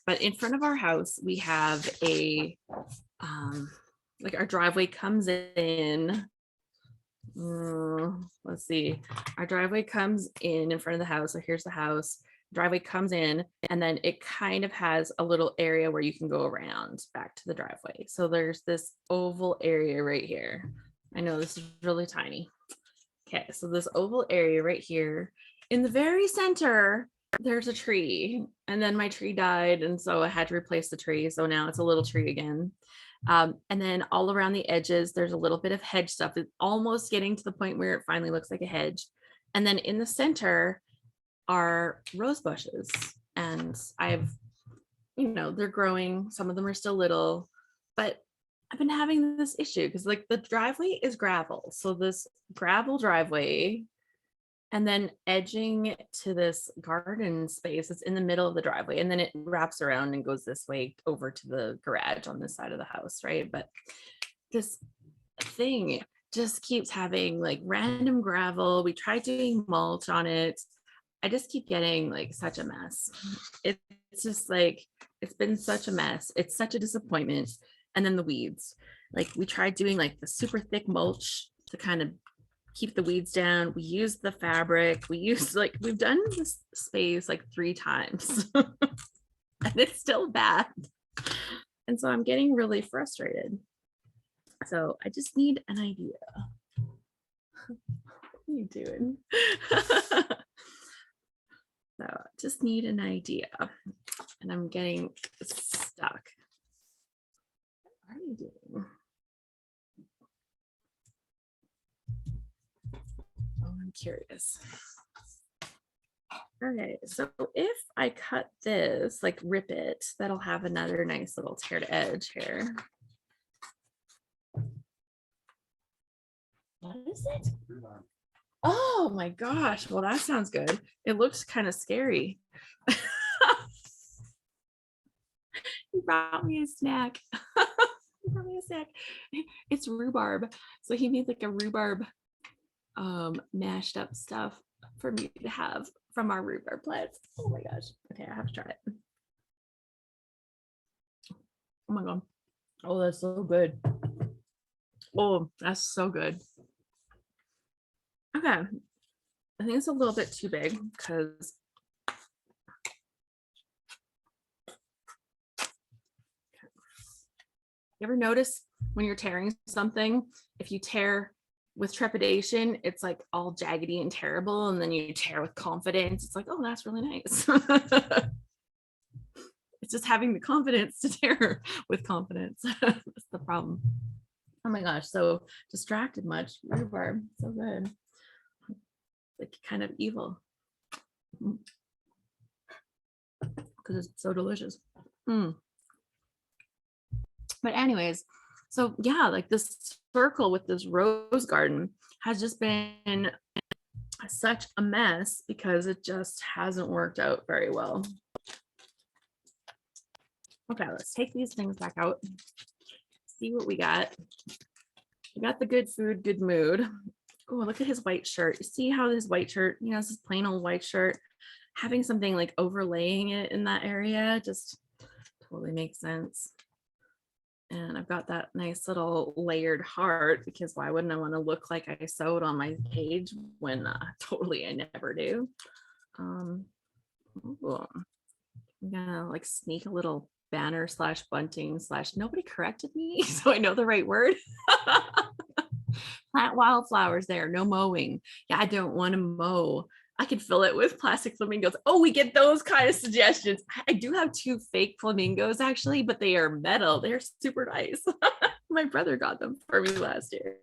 But in front of our house, we have a, like our driveway comes in. Let's see. Our driveway comes in front of the house. So here's the house. Driveway comes in, and then it kind of has a little area where you can go around back to the driveway. So there's this oval area right here. I know this is really tiny. Okay, so this oval area right here, in the very center, there's a tree, and then my tree died, and so I had to replace the tree. So now it's a little tree again. And then all around the edges, there's a little bit of hedge stuff. It's almost getting to the point where it finally looks like a hedge. And then in the center are rose bushes, and they're growing. Some of them are still little, but I've been having this issue because like the driveway is gravel. So this gravel driveway, and then edging to this garden space that's in the middle of the driveway, and then it wraps around and goes this way over to the garage on this side of the house, right? But this thing just keeps having like random gravel. We tried doing mulch on it. I just keep getting like such a mess. It's just like, it's been such a mess. It's such a disappointment. And then the weeds, like we tried doing like the super thick mulch to kind of keep the weeds down. We used the fabric. We've done this space like 3 times and it's still bad. And so I'm getting really frustrated. So I just need an idea. What are you doing? So I just need an idea, and I'm getting stuck. What are you doing? Oh, I'm curious. Okay, so if I cut this, like rip it, that'll have another nice little teared edge here. What is it? Oh my gosh, well that sounds good. It looks kind of scary. He brought me a snack. He brought me a snack. It's rhubarb. So he made like a rhubarb mashed up stuff for me to have from our rhubarb plants. Oh my gosh. Okay, I have to try it. Oh my god. Oh, that's so good. Oh, that's so good. Okay. I think it's a little bit too big because you ever notice when you're tearing something, if you tear with trepidation, it's like all jaggedy and terrible, and then you tear with confidence, it's like, oh, that's really nice. It's just having the confidence to tear with confidence. That's the problem. Oh my gosh, so distracted much. Rhubarb, so good. Like kind of evil because it's so delicious. But anyways, so yeah, like this circle with this rose garden has just been such a mess because it just hasn't worked out very well. Okay, let's take these things back out, see what we got. We got the good food, good mood. Oh, look at his white shirt. You see how his white shirt, it's this plain old white shirt, having something like overlaying it in that area just totally makes sense. And I've got that nice little layered heart because why wouldn't I want to look like I sewed on my page when totally I never do. I'm gonna like sneak a little banner / bunting / nobody corrected me, so I know the right word. Plant wildflowers there, no mowing. Yeah, I don't want to mow. I could fill it with plastic flamingos. Oh, we get those kind of suggestions. I do have 2 fake flamingos actually, but they are metal. They're super nice. My brother got them for me last year.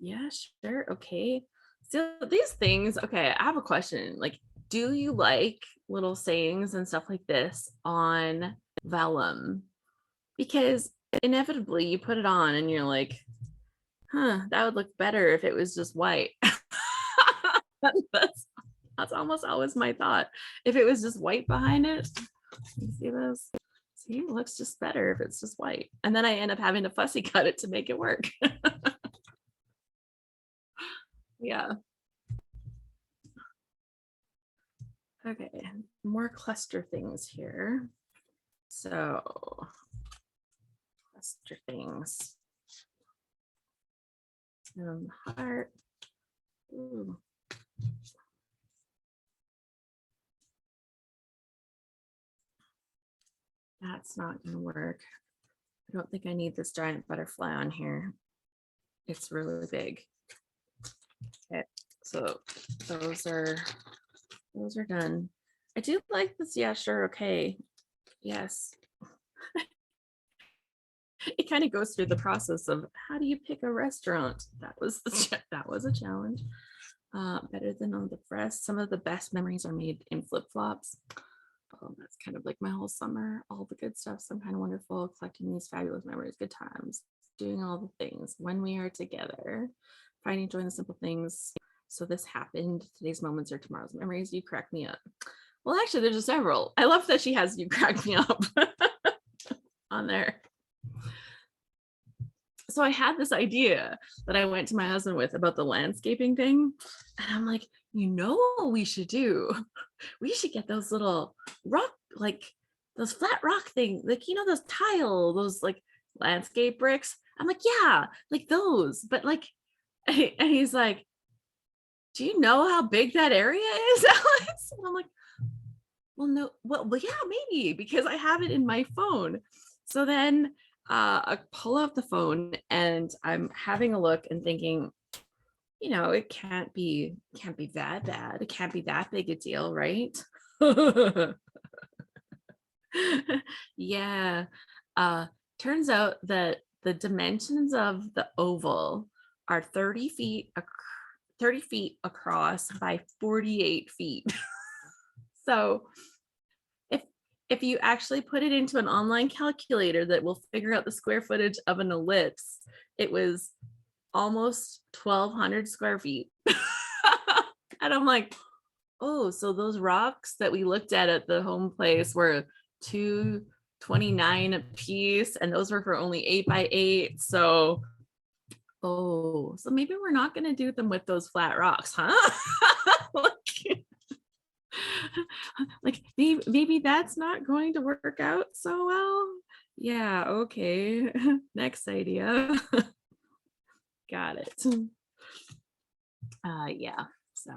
Yeah, sure. Okay. So these things, okay, I have a question. Like, do you like little sayings and stuff like this on vellum? Because inevitably you put it on and you're like, that would look better if it was just white. That's almost always my thought. If it was just white behind it, you see this? See, it looks just better if it's just white. And then I end up having to fussy cut it to make it work. Yeah. Okay, more cluster things here. So cluster things. Heart. Ooh. That's not gonna work. I don't think I need this giant butterfly on here. It's really big. Okay, so those are done. I do like this. Yeah, sure. Okay. Yes. It kind of goes through the process of how do you pick a restaurant? That was that was a challenge. Better than on the breast. Some of the best memories are made in flip-flops. Oh, that's kind of like my whole summer. All the good stuff. Some kind of wonderful, collecting these fabulous memories, good times, doing all the things when we are together, finding joy in the simple things. So this happened. Today's moments are tomorrow's memories. You crack me up. Well, actually, there's several. I love that she has you crack me up on there. So I had this idea that I went to my husband with about the landscaping thing. And I'm like, you know what we should do? We should get those little rock, like those flat rock things, like, you know, those tile, those like landscape bricks. I'm like, yeah, like those. But like, and he's like, do you know how big that area is, Alex? And I'm like, well, no, well, yeah, maybe, because I have it in my phone. So then I pull out the phone and I'm having a look and thinking, you know, it can't be that bad. It can't be that big a deal, right? Yeah. Turns out that the dimensions of the oval are 30 feet 30 feet across by 48 feet. So if you actually put it into an online calculator that will figure out the square footage of an ellipse, it was almost 1,200 square feet. And I'm like, oh, so those rocks that we looked at the home place were $229 a piece, and those were for only 8x8. So, oh, so maybe we're not going to do them with those flat rocks, huh? Like maybe that's not going to work out so well. Yeah, okay. Next idea. Got it. Yeah, so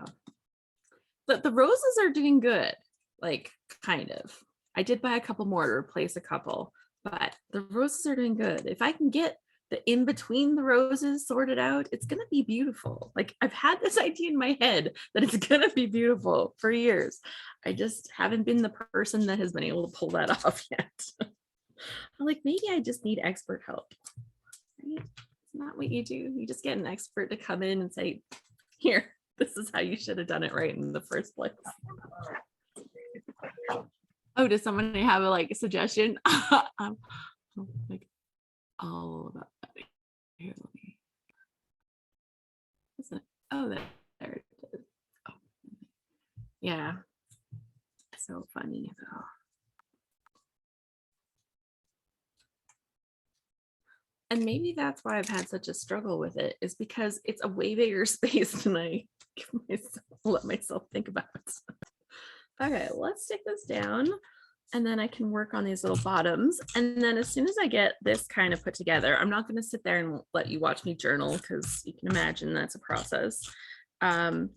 but the roses are doing good, like kind of. I did buy a couple more to replace a couple, but the roses are doing good. If I can get the in between the roses sorted out, it's gonna be beautiful. Like, I've had this idea in my head that it's gonna be beautiful for years. I just haven't been the person that has been able to pull that off yet. I'm like, maybe I just need expert help. Right? It's not what you do. You just get an expert to come in and say, here, this is how you should have done it right in the first place. Oh, does someone have a like suggestion? Like all about that. Here, let me. Oh, there it is. Oh, yeah. So funny though. And maybe that's why I've had such a struggle with it, is because it's a way bigger space than I let myself think about. Okay, let's stick this down, and then I can work on these little bottoms. And then as soon as I get this kind of put together, I'm not going to sit there and let you watch me journal, because you can imagine that's a process. But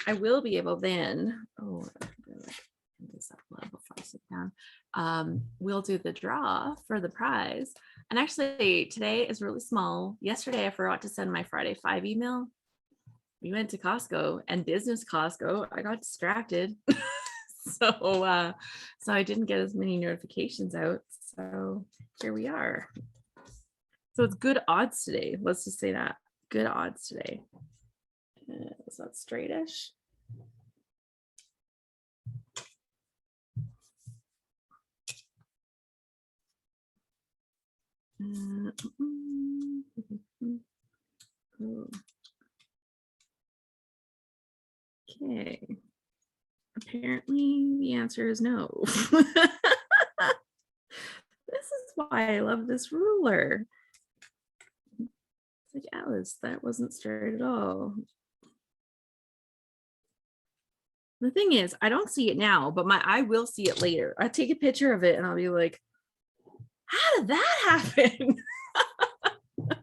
I will be able then, oh, this up before I sit down. We'll do the draw for the prize. And actually today is really small. Yesterday I forgot to send my Friday 5 email. We went to Costco, and business Costco. I got distracted. So I didn't get as many notifications out. So here we are. So it's good odds today. Let's just say that. Good odds today. Is that straightish? Okay. Apparently the answer is no. This is why I love this ruler. It's like, Alice, that wasn't straight at all. The thing is, I don't see it now, but I will see it later. I take a picture of it and I'll be like, how did that happen? I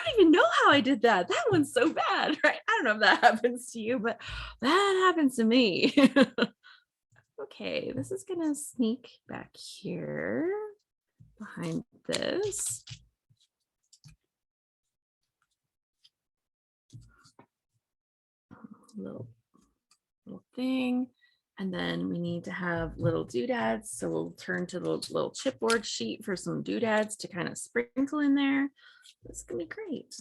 don't even know how I did that. That one's so bad, right? I don't know if that happens to you, but that happens to me. Okay, this is gonna sneak back here behind this. Little thing. And then we need to have little doodads. So we'll turn to the little chipboard sheet for some doodads to kind of sprinkle in there. This is gonna be great.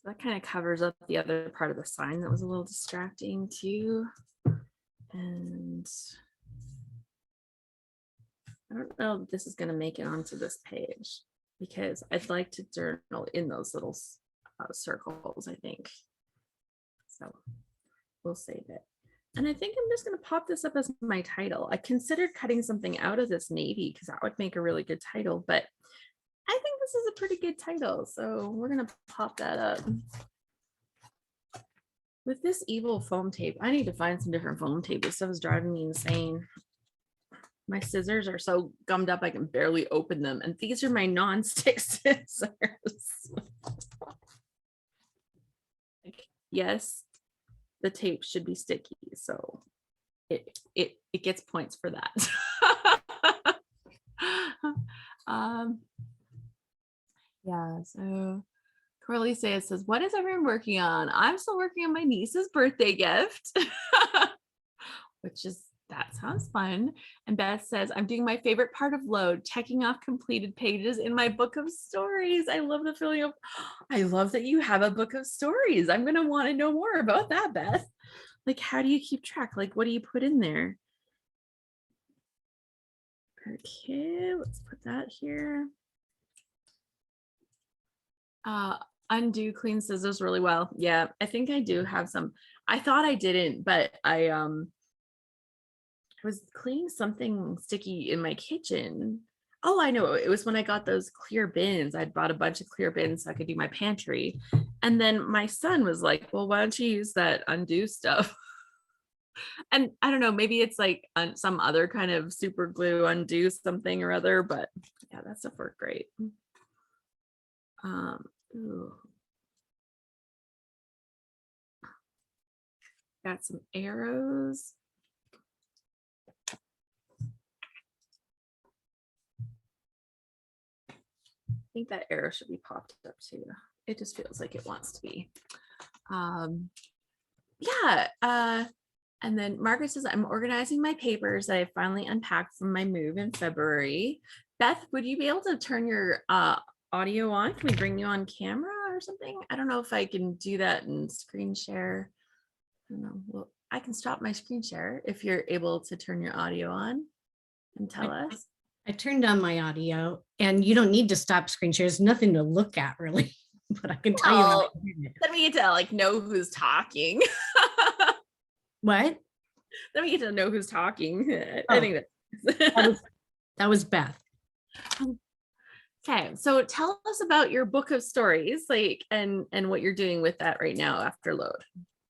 That kind of covers up the other part of the sign that was a little distracting too. And I don't know if this is going to make it onto this page because I'd like to journal in those little circles, I think. So we'll save it. And I think I'm just going to pop this up as my title. I considered cutting something out of this navy because that would make a really good title, but I think this is a pretty good title. So we're going to pop that up. With this evil foam tape, I need to find some different foam tape. This stuff is driving me insane. My scissors are so gummed up I can barely open them. And these are my non-stick scissors. Yes, the tape should be sticky. So it gets points for that. Yeah, so Corley says, what is everyone working on? I'm still working on my niece's birthday gift, which is, that sounds fun. And Beth says, I'm doing my favorite part of load, checking off completed pages in my book of stories. I love the feeling of, I love that you have a book of stories. I'm going to want to know more about that, Beth. Like, how do you keep track? Like, what do you put in there? Okay, let's put that here. Undo clean scissors really well. Yeah, I think I do have some. I thought I didn't, but I was cleaning something sticky in my kitchen. Oh, I know. It was when I got those clear bins. I'd bought a bunch of clear bins so I could do my pantry. And then my son was like, well, why don't you use that undo stuff? And I don't know, maybe it's like some other kind of super glue undo something or other, but yeah, that stuff worked great. Ooh. Got some arrows. I think that arrow should be popped up too. It just feels like it wants to be. Yeah. And then Margaret says, I'm organizing my papers that I finally unpacked from my move in February. Beth, would you be able to turn your audio on? Can we bring you on camera or something? I don't know if I can do that and screen share. I don't know. Well, I can stop my screen share if you're able to turn your audio on and tell us. I turned on my audio, and you don't need to stop screen share. There's nothing to look at really, but I can tell you how I did it. Then we get to like know who's talking. What? Then we get to know who's talking. Oh, I think that was Beth. Okay, so tell us about your book of stories, like, and what you're doing with that right now after load.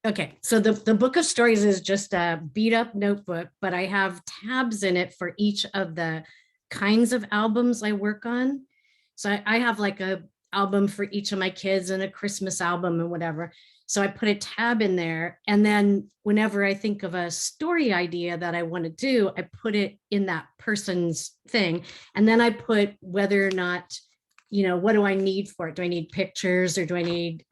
Okay, so the book of stories is just a beat up notebook, but I have tabs in it for each of the kinds of albums I work on. So I have like a album for each of my kids and a Christmas album and whatever. So I put a tab in there, and then whenever I think of a story idea that I want to do, I put it in that person's thing. And then I put whether or not, what do I need for it? Do I need pictures, or do I need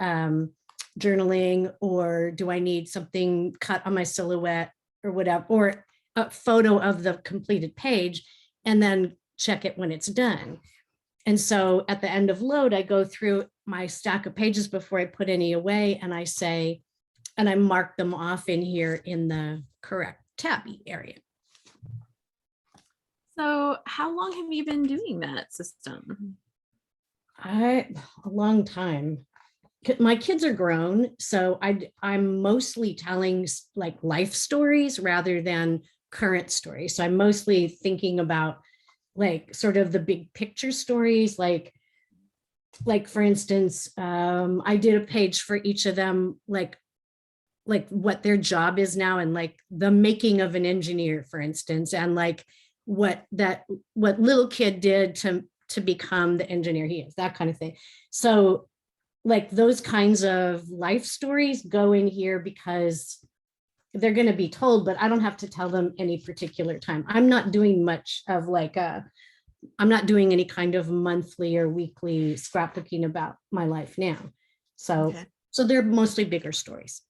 journaling, or do I need something cut on my silhouette or whatever, or a photo of the completed page, and then check it when it's done. And so at the end of load, I go through my stack of pages before I put any away, and I say, and I mark them off in here in the correct tabby area. So how long have you been doing that system? A long time. My kids are grown, so I'm mostly telling like life stories rather than current stories. So I'm mostly thinking about like sort of the big picture stories, like for instance, I did a page for each of them, like what their job is now, and like the making of an engineer, for instance, and like what little kid did to become the engineer he is, that kind of thing. So like those kinds of life stories go in here because they're going to be told, but I don't have to tell them any particular time. I'm not doing much of like I'm not doing any kind of monthly or weekly scrapbooking about my life now. So Okay. so they're mostly bigger stories.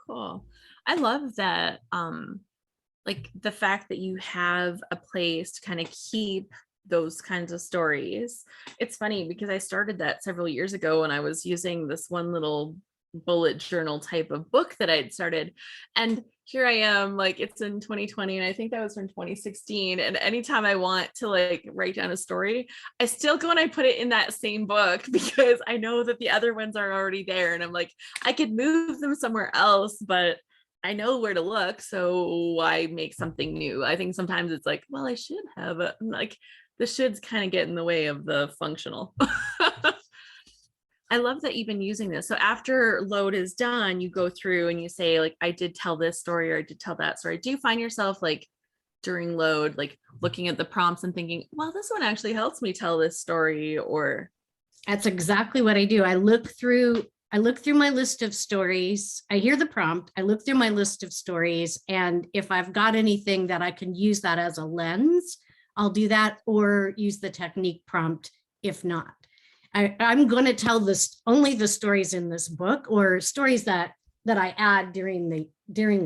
Cool. I love that. Like the fact that you have a place to kind of keep those kinds of stories. It's funny because I started that several years ago when I was using this one little bullet journal type of book that I'd started. And here I am, like it's in 2020, and I think that was from 2016. And anytime I want to like write down a story, I still go and I put it in that same book because I know that the other ones are already there. And I'm like, I could move them somewhere else, but I know where to look. So why make something new? I think sometimes it's like, well, I should have like the shoulds kind of get in the way of the functional. I love that you've been using this. So after load is done, you go through and you say like, I did tell this story or I did tell that story. Do you find yourself like during load, like looking at the prompts and thinking, well, this one actually helps me tell this story? Or That's exactly what I do. I look through my list of stories. I hear the prompt, I look through my list of stories, and if I've got anything that I can use that as a lens, I'll do that, or use the technique prompt if not. I'm going to tell this only the stories in this book, or stories that I add during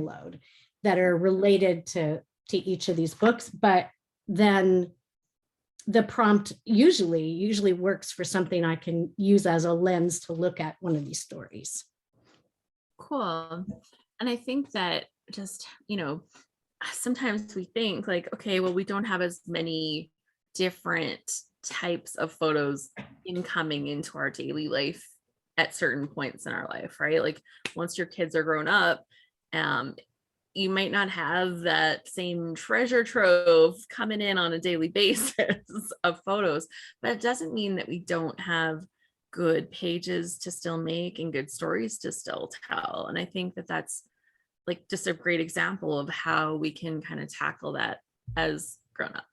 load that are related to each of these books. But then the prompt usually works for something I can use as a lens to look at one of these stories. cool. And I think that just, sometimes we think like, okay, well, we don't have as many different types of photos incoming into our daily life at certain points in our life, right? Like once your kids are grown up, you might not have that same treasure trove coming in on a daily basis of photos, but it doesn't mean that we don't have good pages to still make and good stories to still tell. And I think that that's like just a great example of how we can kind of tackle that as grown-ups.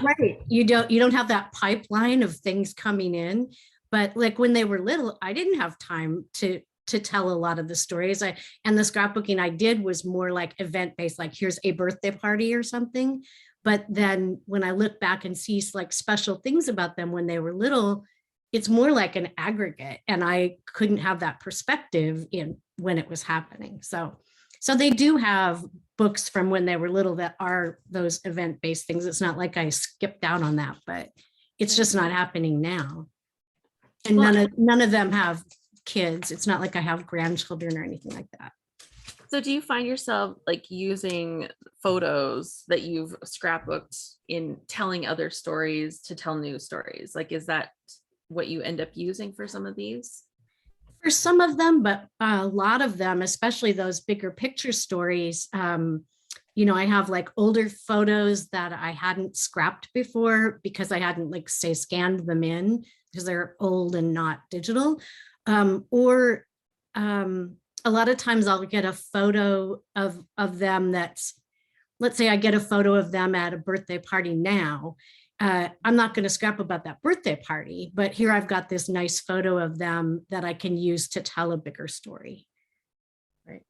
Right. You don't have that pipeline of things coming in. But like when they were little, I didn't have time to tell a lot of the stories. And the scrapbooking I did was more like event-based, like here's a birthday party or something. But then when I look back and see like special things about them when they were little, it's more like an aggregate, and I couldn't have that perspective in when it was happening. So they do have books from when they were little that are those event-based things. It's not like I skipped out on that, but it's just not happening now. And none of them have kids. It's not like I have grandchildren or anything like that. So do you find yourself like using photos that you've scrapbooked in telling other stories to tell new stories? Like, is that what you end up using for some of these? For some of them, but a lot of them, especially those bigger picture stories, I have like older photos that I hadn't scrapped before because I hadn't like say scanned them in because they're old and not digital. Or a lot of times I'll get a photo of them that's, let's say I get a photo of them at a birthday party now. I'm not going to scrap about that birthday party, but here I've got this nice photo of them that I can use to tell a bigger story. Right.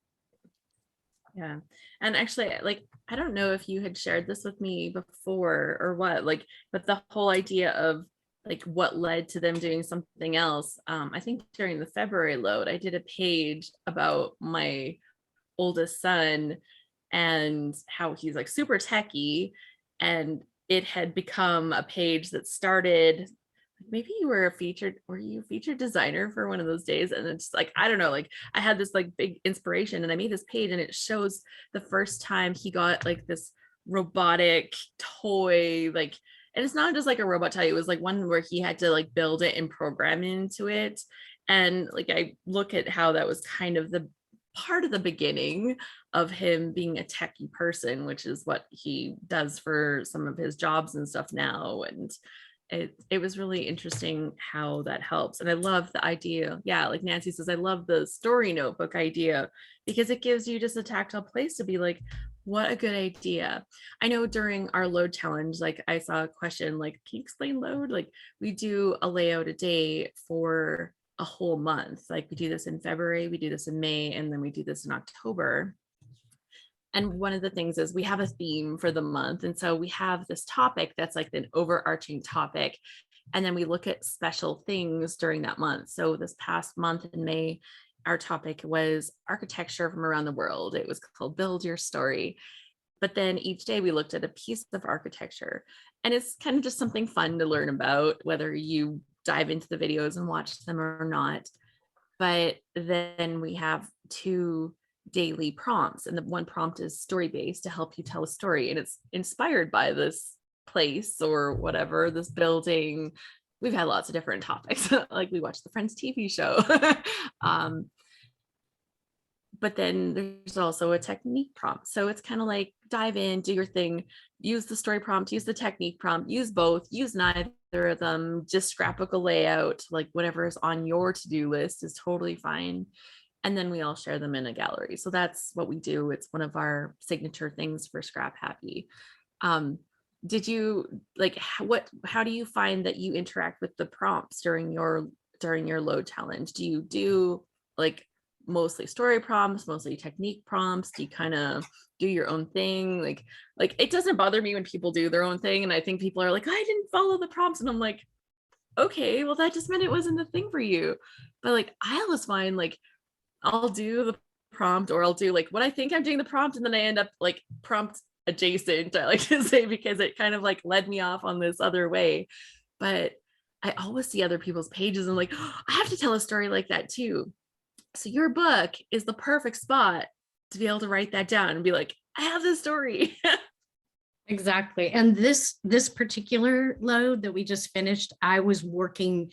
Yeah. And actually, like, I don't know if you had shared this with me before or what, like, but the whole idea of like what led to them doing something else. I think during the February load, I did a page about my oldest son and how he's like super techie, and it had become a page that started, maybe were you a featured designer for one of those days? And it's like, I don't know, like I had this like big inspiration and I made this page, and it shows the first time he got like this robotic toy, like, and it's not just like a robot toy, it was like one where he had to like build it and program into it. And like I look at how that was kind of the part of the beginning of him being a techie person, which is what he does for some of his jobs and stuff now. And it was really interesting how that helps. And I love the idea. Yeah, like Nancy says, I love the story notebook idea because it gives you just a tactile place to be like, what a good idea. I know during our load challenge, like I saw a question like, can you explain load? Like we do a layout a day for a whole month. Like we do this in February, we do this in May, and then we do this in October. And one of the things is we have a theme for the month. And so we have this topic that's like an overarching topic. And then we look at special things during that month. So this past month in May, our topic was architecture from around the world. It was called Build Your Story. But then each day we looked at a piece of architecture. And it's kind of just something fun to learn about, whether you dive into the videos and watch them or not. But then we have 2 daily prompts, and the one prompt is story based to help you tell a story, and it's inspired by this place or whatever, this building. We've had lots of different topics like we watched the Friends TV show. But then there's also a technique prompt, so it's kind of like dive in, do your thing, use the story prompt, use the technique prompt, use both, use neither of them, just scrapbook a layout, like whatever is on your to-do list is totally fine. And then we all share them in a gallery. So that's what we do. It's one of our signature things for Scrap Happy. Did you like how do you find that you interact with the prompts during your load challenge? Do you do like mostly story prompts, mostly technique prompts? Do you kind of do your own thing? Like it doesn't bother me when people do their own thing. And I think people are like, I didn't follow the prompts. And I'm like, okay, well, that just meant it wasn't the thing for you. But like, I always find like, I'll do the prompt, or I'll do like what I think I'm doing the prompt, and then I end up like prompt adjacent, I like to say, because it kind of like led me off on this other way. But I always see other people's pages and like, oh, I have to tell a story like that too. So your book is the perfect spot to be able to write that down and be like, I have this story. Exactly. And this particular load that we just finished, I was working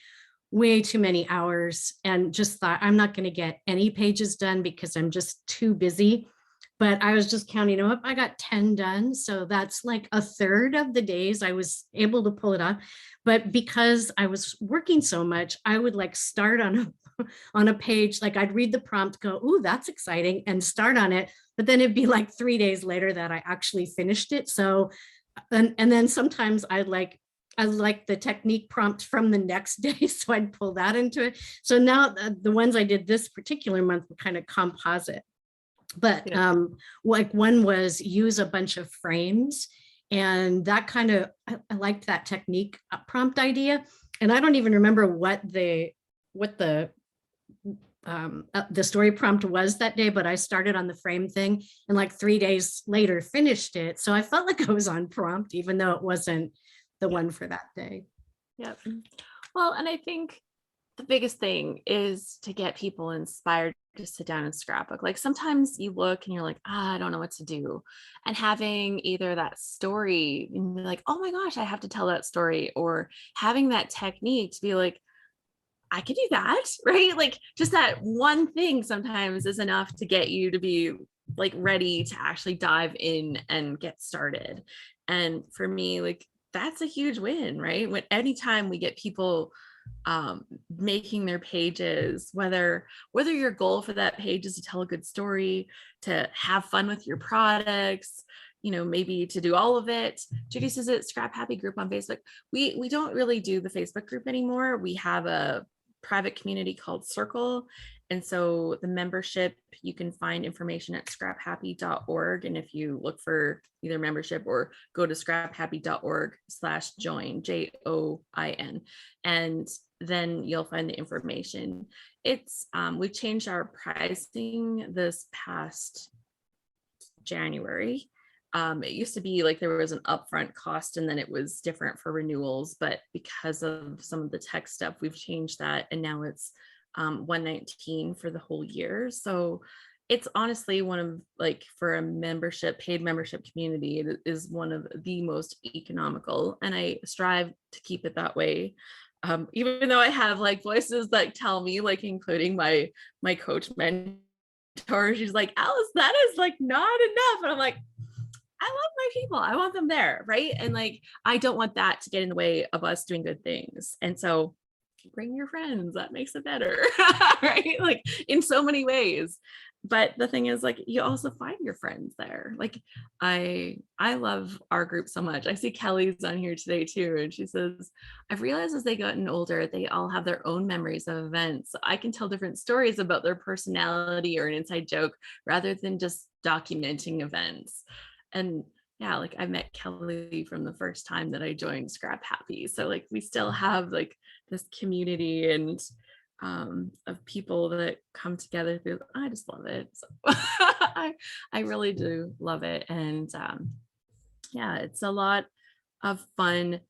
way too many hours and just thought I'm not going to get any pages done because I'm just too busy. But I was just counting them up. I got 10 done. So that's like a third of the days I was able to pull it off. But because I was working so much, I would like start on a page, like I'd read the prompt, go, ooh, that's exciting, and start on it. But then it'd be like 3 days later that I actually finished it. So, and then sometimes I like the technique prompt from the next day. So I'd pull that into it. So now the ones I did this particular month were kind of composite. But like one was use a bunch of frames. And that kind of, I liked that technique prompt idea. And I don't even remember what the story prompt was that day, but I started on the frame thing and like 3 days later finished it. So I felt like I was on prompt, even though it wasn't the one for that day. Yep. Well, and I think the biggest thing is to get people inspired to sit down and scrapbook. Like sometimes you look and you're like, I don't know what to do. And having either that story and be like, oh my gosh, I have to tell that story, or having that technique to be like, I could do that, right? Like just that one thing sometimes is enough to get you to be like ready to actually dive in and get started. And for me, like that's a huge win, right? When anytime we get people making their pages, whether your goal for that page is to tell a good story, to have fun with your products, you know, maybe to do all of it. Judy says it Scrap Happy group on Facebook. We don't really do the Facebook group anymore. We have a private community called Circle. And so the membership, you can find information at scraphappy.org. And if you look for either membership or go to scraphappy.org/join, JOIN, and then you'll find the information. It's we've changed our pricing this past January. It used to be like there was an upfront cost and then it was different for renewals, but because of some of the tech stuff, we've changed that, and now it's $119 for the whole year. So it's honestly one of, like, for a membership, paid membership community, it is one of the most economical, and I strive to keep it that way. Even though I have like voices that tell me, like including my coach mentor her. She's like, Alice, that is like not enough. And I'm like, I love my people. I want them there. Right. And like, I don't want that to get in the way of us doing good things. And so bring your friends, that makes it better. Right. Like in so many ways. But the thing is, like, you also find your friends there. Like I love our group so much. I see Kelly's on here today too. And she says, I've realized as they gotten older, they all have their own memories of events. I can tell different stories about their personality or an inside joke rather than just documenting events. And yeah, like I met Kelly from the first time that I joined Scrap Happy. So like we still have like this community and of people that come together through. I just love it. So I really do love it. And yeah, it's a lot of fun.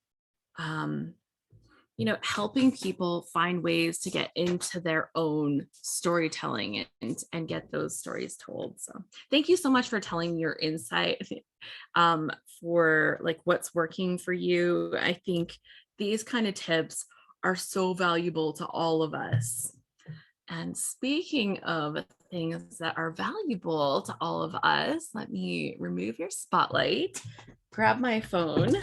Helping people find ways to get into their own storytelling and get those stories told. So thank you so much for telling your insight for like what's working for you. I think these kind of tips are so valuable to all of us. And speaking of things that are valuable to all of us, let me remove your spotlight, grab my phone,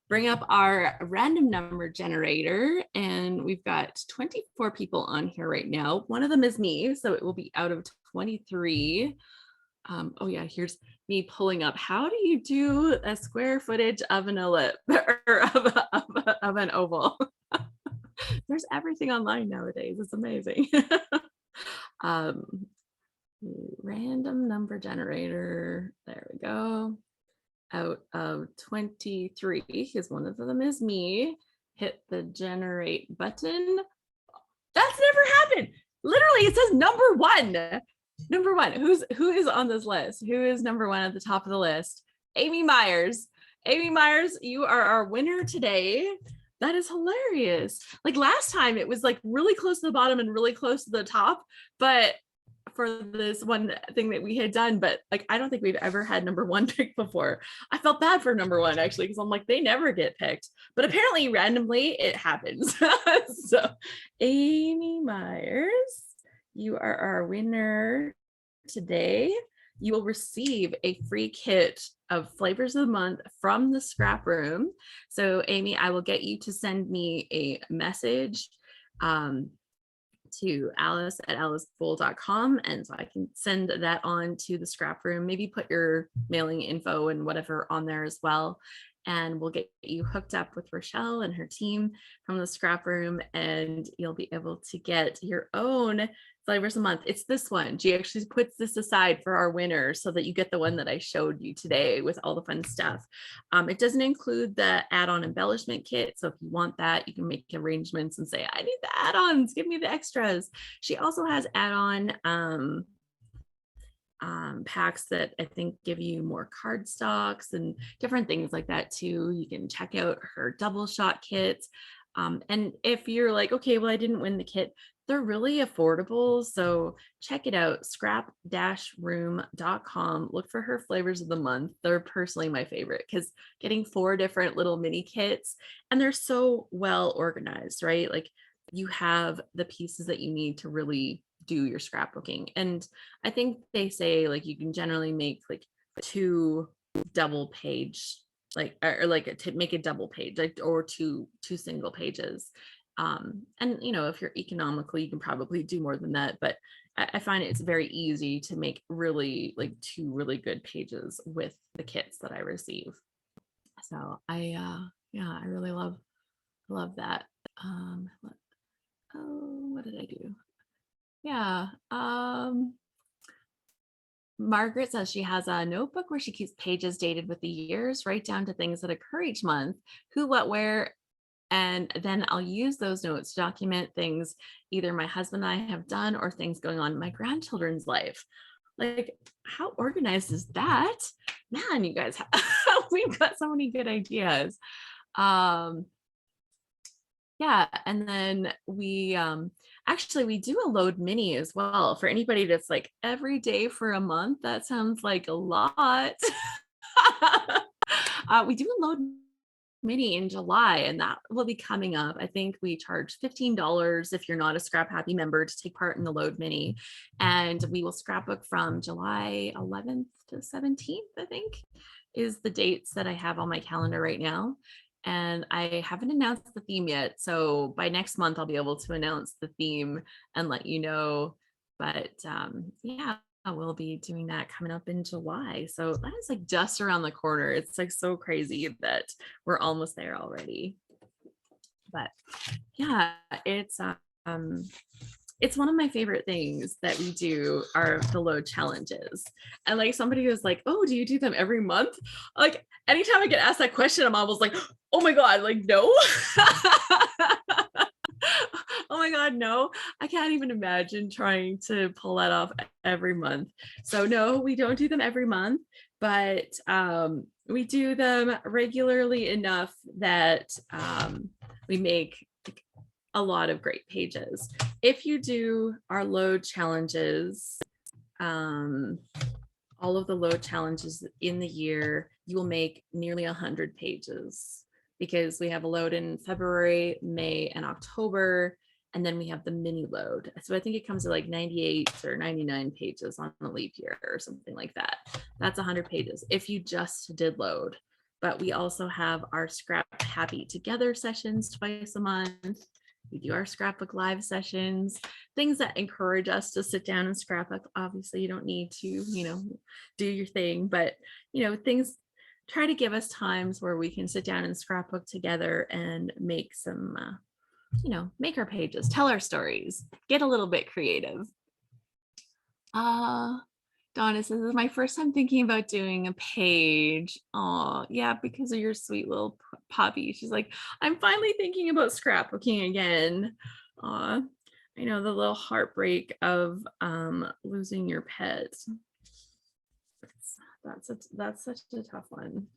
bring up our random number generator, and we've got 24 people on here right now. One of them is me, so it will be out of 23. Oh yeah, here's me pulling up. How do you do a square footage of an ellipse or of an oval? There's everything online nowadays. It's amazing. Random number generator. There we go. Out of 23, because one of them is me. Hit the generate button. That's never happened. Literally, it says number one. Number one. Who is on this list? Who is number one at the top of the list? Amy Myers. Amy Myers, you are our winner today. That is hilarious. Like last time it was like really close to the bottom and really close to the top, but for this one thing that we had done, but like I don't think we've ever had number one picked before. I felt bad for number one actually, because I'm like, they never get picked, but apparently randomly it happens. So Amy Myers, you are our winner today. You will receive a free kit of flavors of the month from the Scrap Room. So Amy, I will get you to send me a message to alice@alicebull.com, and so I can send that on to the Scrap Room. Maybe put your mailing info and whatever on there as well, and we'll get you hooked up with Rochelle and her team from the Scrap Room, and you'll be able to get your own flavors a month. It's this one. She actually puts this aside for our winner so that you get the one that I showed you today with all the fun stuff. It doesn't include the add-on embellishment kit. So if you want that, you can make arrangements and say, I need the add-ons, give me the extras. She also has add-on packs that I think give you more card stocks and different things like that too. You can check out her double shot kits. And if you're like, okay, well, I didn't win the kit, they're really affordable. So check it out, scrap-room.com. Look for her flavors of the month. They're personally my favorite because getting 4 different little mini kits, and they're so well organized, right? Like you have the pieces that you need to really do your scrapbooking. And I think they say like you can generally make like 2 double page, like, or like to make a double page, like, or two single pages. And if you're economical, you can probably do more than that, but I find it's very easy to make really like 2 really good pages with the kits that I receive. So I really love that. What did I do? Yeah. Margaret says she has a notebook where she keeps pages dated with the years, right down to things that occur each month, who, what, where, and then I'll use those notes to document things either my husband and I have done or things going on in my grandchildren's life. Like, how organized is that? Man, you guys, we've got so many good ideas. Yeah, and then we do a load mini as well for anybody that's like every day for a month. That sounds like a lot. We do a load Mini in July, and that will be coming up. I think we charge $15 if you're not a Scrap Happy member to take part in the Load Mini. And we will scrapbook from July 11th to 17th, I think, is the dates that I have on my calendar right now. And I haven't announced the theme yet. So by next month, I'll be able to announce the theme and let you know. But yeah, we'll be doing that coming up in July. So that is like just around the corner. It's like so crazy that we're almost there already. But yeah, it's one of my favorite things that we do are the load challenges. And like somebody was like, oh, do you do them every month? Like anytime I get asked that question, I'm almost like, oh my God, like no. Oh my God, no, I can't even imagine trying to pull that off every month. So no, we don't do them every month, but we do them regularly enough that we make a lot of great pages. If you do our load challenges, all of the load challenges in the year, you will make nearly 100 pages because we have a load in February, May, and October, and then we have the mini load. So I think it comes to like 98 or 99 pages on a leap year or something like that. That's 100 pages if you just did load. But we also have our Scrap Happy Together sessions twice a month. We do our Scrapbook live sessions, things that encourage us to sit down and scrapbook. Obviously, you don't need to, do your thing, but, things try to give us times where we can sit down and scrapbook together and make some, make our pages, tell our stories, get a little bit creative. Donna says, this is my first time thinking about doing a page. Oh, yeah, because of your sweet little puppy. She's like, I'm finally thinking about scrapbooking again. I know the little heartbreak of losing your pet. That's such a tough one.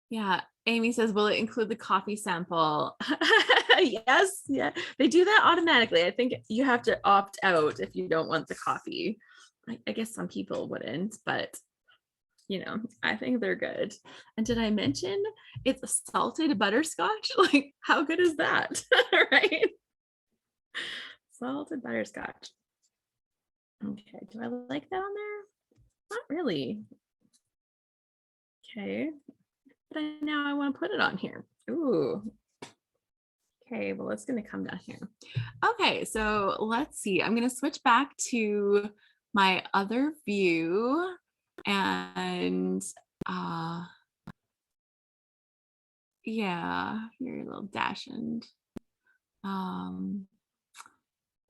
Yeah, Amy says, will it include the coffee sample? Yes, yeah, they do that automatically. I think you have to opt out if you don't want the coffee. I guess some people wouldn't, but I think they're good. And did I mention it's a salted butterscotch? Like, how good is that? Right? Salted butterscotch. Okay, do I like that on there? Not really. Okay, but now I want to put it on here. Ooh. Okay, well, it's going to come down here. Okay, so let's see. I'm going to switch back to my other view and yeah, you're a little dashing.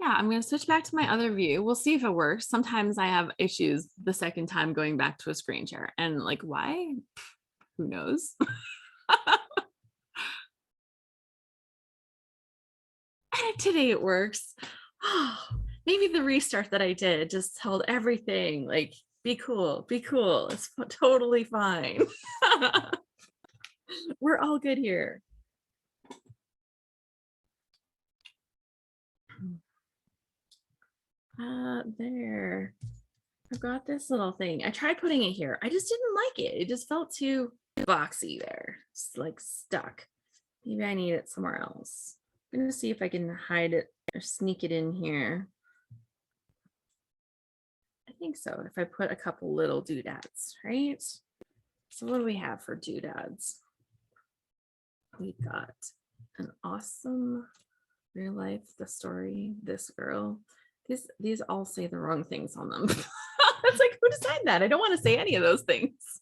Yeah, I'm going to switch back to my other view. We'll see if it works. Sometimes I have issues the second time going back to a screen share, and like, why? Who knows? Today it works. Oh, maybe the restart that I did just told everything like, be cool, it's totally fine. We're all good here. There, I've got this little thing. I tried putting it here. I just didn't like it. It just felt too boxy there. It's like stuck. Maybe I need it somewhere else. I'm gonna see if I can hide it or sneak it in here. I think so. If I put a couple little doodads, right? So what do we have for doodads? We got an awesome real life, the story, this girl. These all say the wrong things on them. It's like, who designed that? I don't want to say any of those things.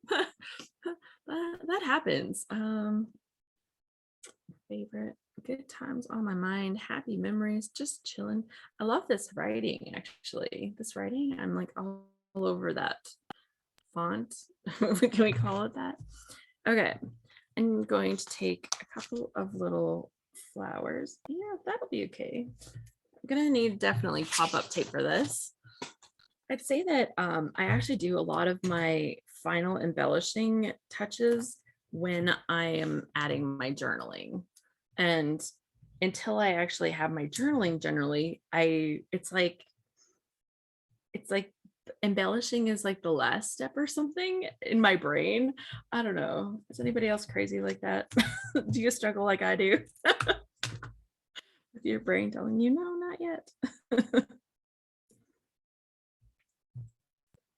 That happens. Favorite, good times on my mind, happy memories, just chilling. I love this writing, actually. This writing, I'm like all over that font. Can we call it that? Okay, I'm going to take a couple of little flowers. Yeah, that'll be okay. I'm gonna need definitely pop-up tape for this. I'd say that I actually do a lot of my final embellishing touches when I am adding my journaling. And until I actually have my journaling, generally, it's like embellishing is like the last step or something in my brain. I don't know. Is anybody else crazy like that? Do you struggle like I do? With your brain telling you, no, not yet.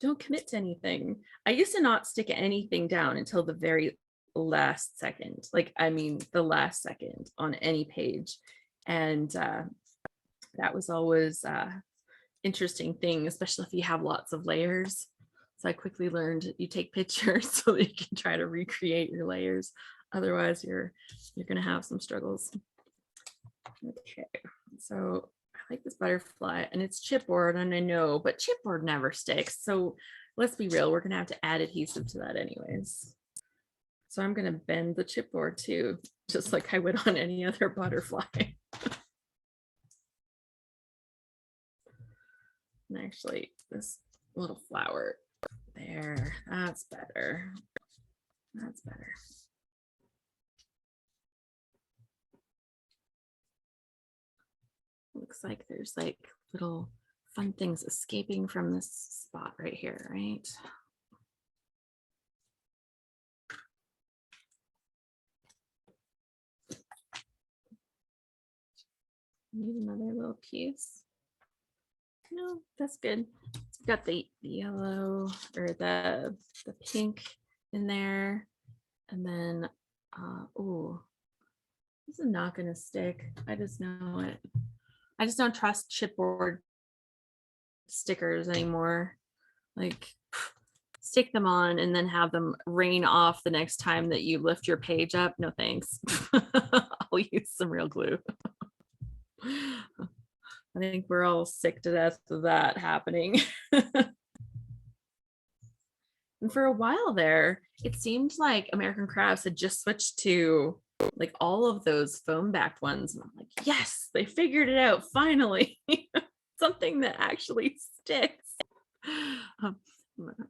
Don't commit to anything. I used to not stick anything down until the very last second. Like, I mean, the last second on any page. And that was always interesting thing, especially if you have lots of layers. So I quickly learned you take pictures so that you can try to recreate your layers. Otherwise, you're gonna have some struggles. Okay, so I like this butterfly and it's chipboard, and I know, but chipboard never sticks. So let's be real, we're gonna have to add adhesive to that anyways. So I'm gonna bend the chipboard too, just like I would on any other butterfly. And actually, this little flower there, that's better. That's better. Looks like there's like little fun things escaping from this spot right here, right? Need another little piece. No, that's good. We've got the yellow or the pink in there. And then, oh, this is not gonna stick. I just know it. I just don't trust chipboard stickers anymore. Like, stick them on and then have them rain off the next time that you lift your page up. No thanks. I'll use some real glue. I think we're all sick to death of that happening. And for a while there, it seemed like American Crafts had just switched to like all of those foam backed ones. And I'm like, yes, they figured it out finally. Something that actually sticks.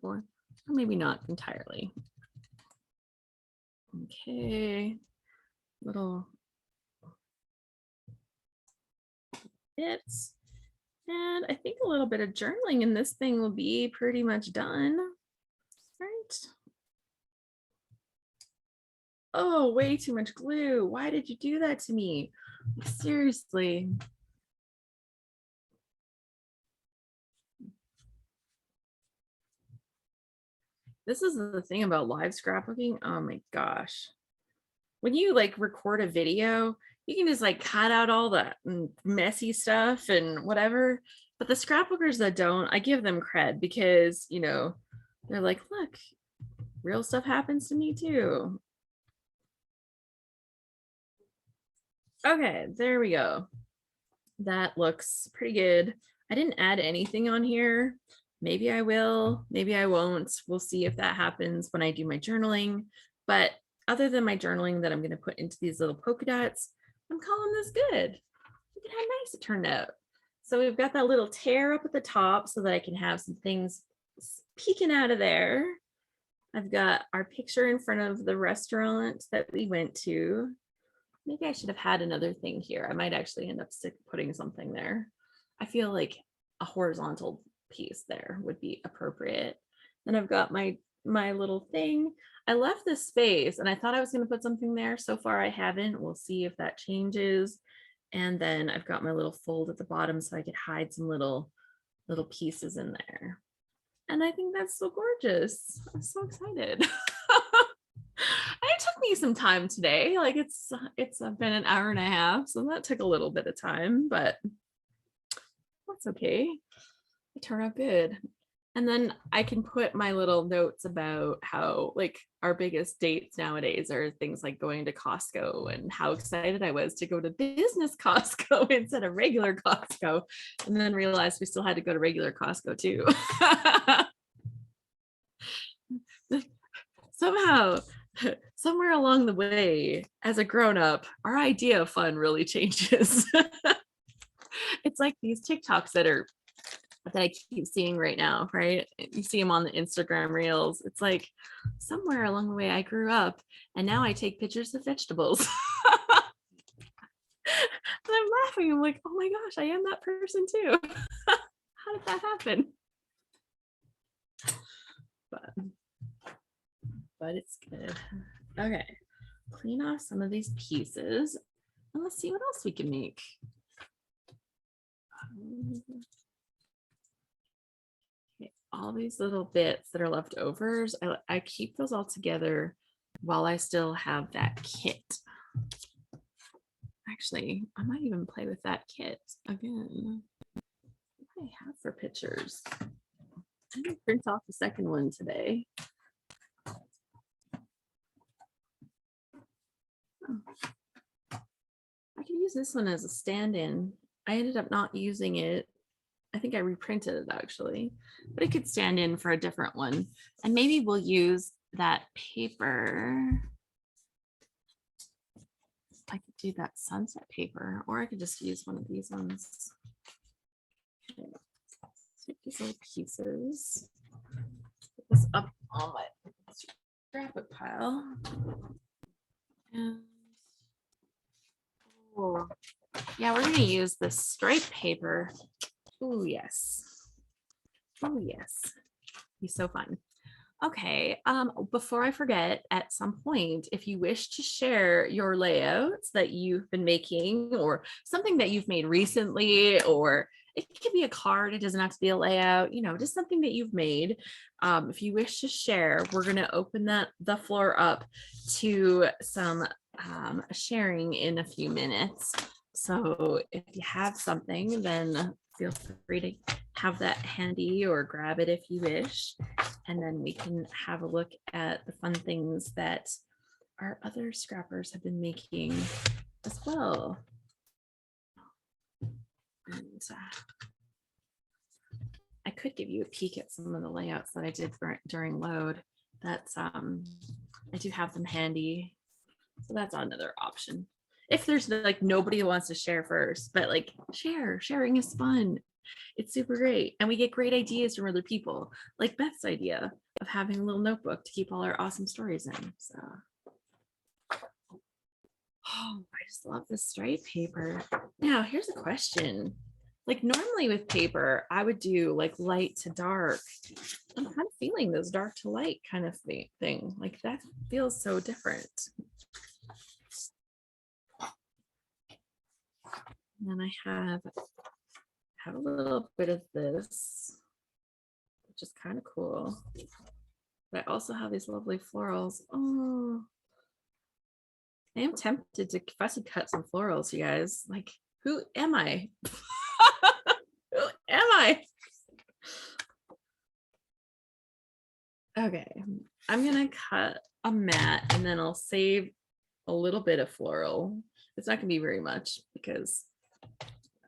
Or maybe not entirely. Okay, little bits. And I think a little bit of journaling in this thing will be pretty much done. Right? Oh, way too much glue. Why did you do that to me? Seriously. This is the thing about live scrapbooking. Oh my gosh. When you like record a video, you can just like cut out all the messy stuff and whatever. But the scrapbookers that don't, I give them cred because, you know, they're like, look, real stuff happens to me too. Okay, there we go. That looks pretty good. I didn't add anything on here. Maybe I will, maybe I won't. We'll see if that happens when I do my journaling. But other than my journaling that I'm going to put into these little polka dots, I'm calling this good. Look at how nice it turned out. So we've got that little tear up at the top so that I can have some things peeking out of there. I've got our picture in front of the restaurant that we went to. Maybe I should have had another thing here. I might actually end up putting something there. I feel like a horizontal piece there would be appropriate. Then I've got my little thing. I left this space and I thought I was going to put something there. So far I haven't. We'll see if that changes. And then I've got my little fold at the bottom so I could hide some little pieces in there. And I think that's so gorgeous. I'm so excited. It took me some time today. Like it's been an hour and a half, so that took a little bit of time, but that's okay. It turned out good. And then I can put my little notes about how like our biggest dates nowadays are things like going to Costco and how excited I was to go to business Costco instead of regular Costco, and then realized we still had to go to regular Costco too. Somehow, somewhere along the way, as a grown-up, our idea of fun really changes. It's like these TikToks that I keep seeing right now, right? You see them on the Instagram reels. It's like somewhere along the way I grew up and now I take pictures of vegetables. And I'm laughing. I'm like, oh my gosh, I am that person too. How did that happen? but it's good. Okay, clean off some of these pieces and let's see what else we can make. Okay, all these little bits that are leftovers, I keep those all together while I still have that kit. Actually, I might even play with that kit again. What do I have for pictures? I didn't print off the second one today. Oh. I can use this one as a stand-in. I ended up not using it. I think I reprinted it actually, but it could stand in for a different one. And maybe we'll use that paper. I could do that sunset paper, or I could just use one of these ones. Okay. Take these little pieces. Put this up on my scrapbook pile. And oh, yeah, we're gonna use the stripe paper. Oh yes. Oh yes. Be so fun. Okay, before I forget, at some point, if you wish to share your layouts that you've been making or something that you've made recently, or it could be a card, it doesn't have to be a layout, you know, just something that you've made. If you wish to share, we're gonna open the floor up to some sharing in a few minutes. So if you have something, then feel free to have that handy or grab it if you wish. And then we can have a look at the fun things that our other scrappers have been making as well. And I could give you a peek at some of the layouts that I did during load. That's I do have them handy. So that's another option. If there's like nobody who wants to share first, but like sharing is fun. It's super great. And we get great ideas from other people, like Beth's idea of having a little notebook to keep all our awesome stories in. So, oh, I just love this stripe paper. Now, here's a question. Like normally with paper, I would do like light to dark. I'm kind of feeling this dark to light kind of thing. Like that feels so different. And then I have a little bit of this, which is kind of cool. But I also have these lovely florals. Oh, I am tempted to fussy cut some florals, you guys. Like, who am I? Who am I? Okay, I'm gonna cut a mat and then I'll save a little bit of floral. It's not gonna be very much because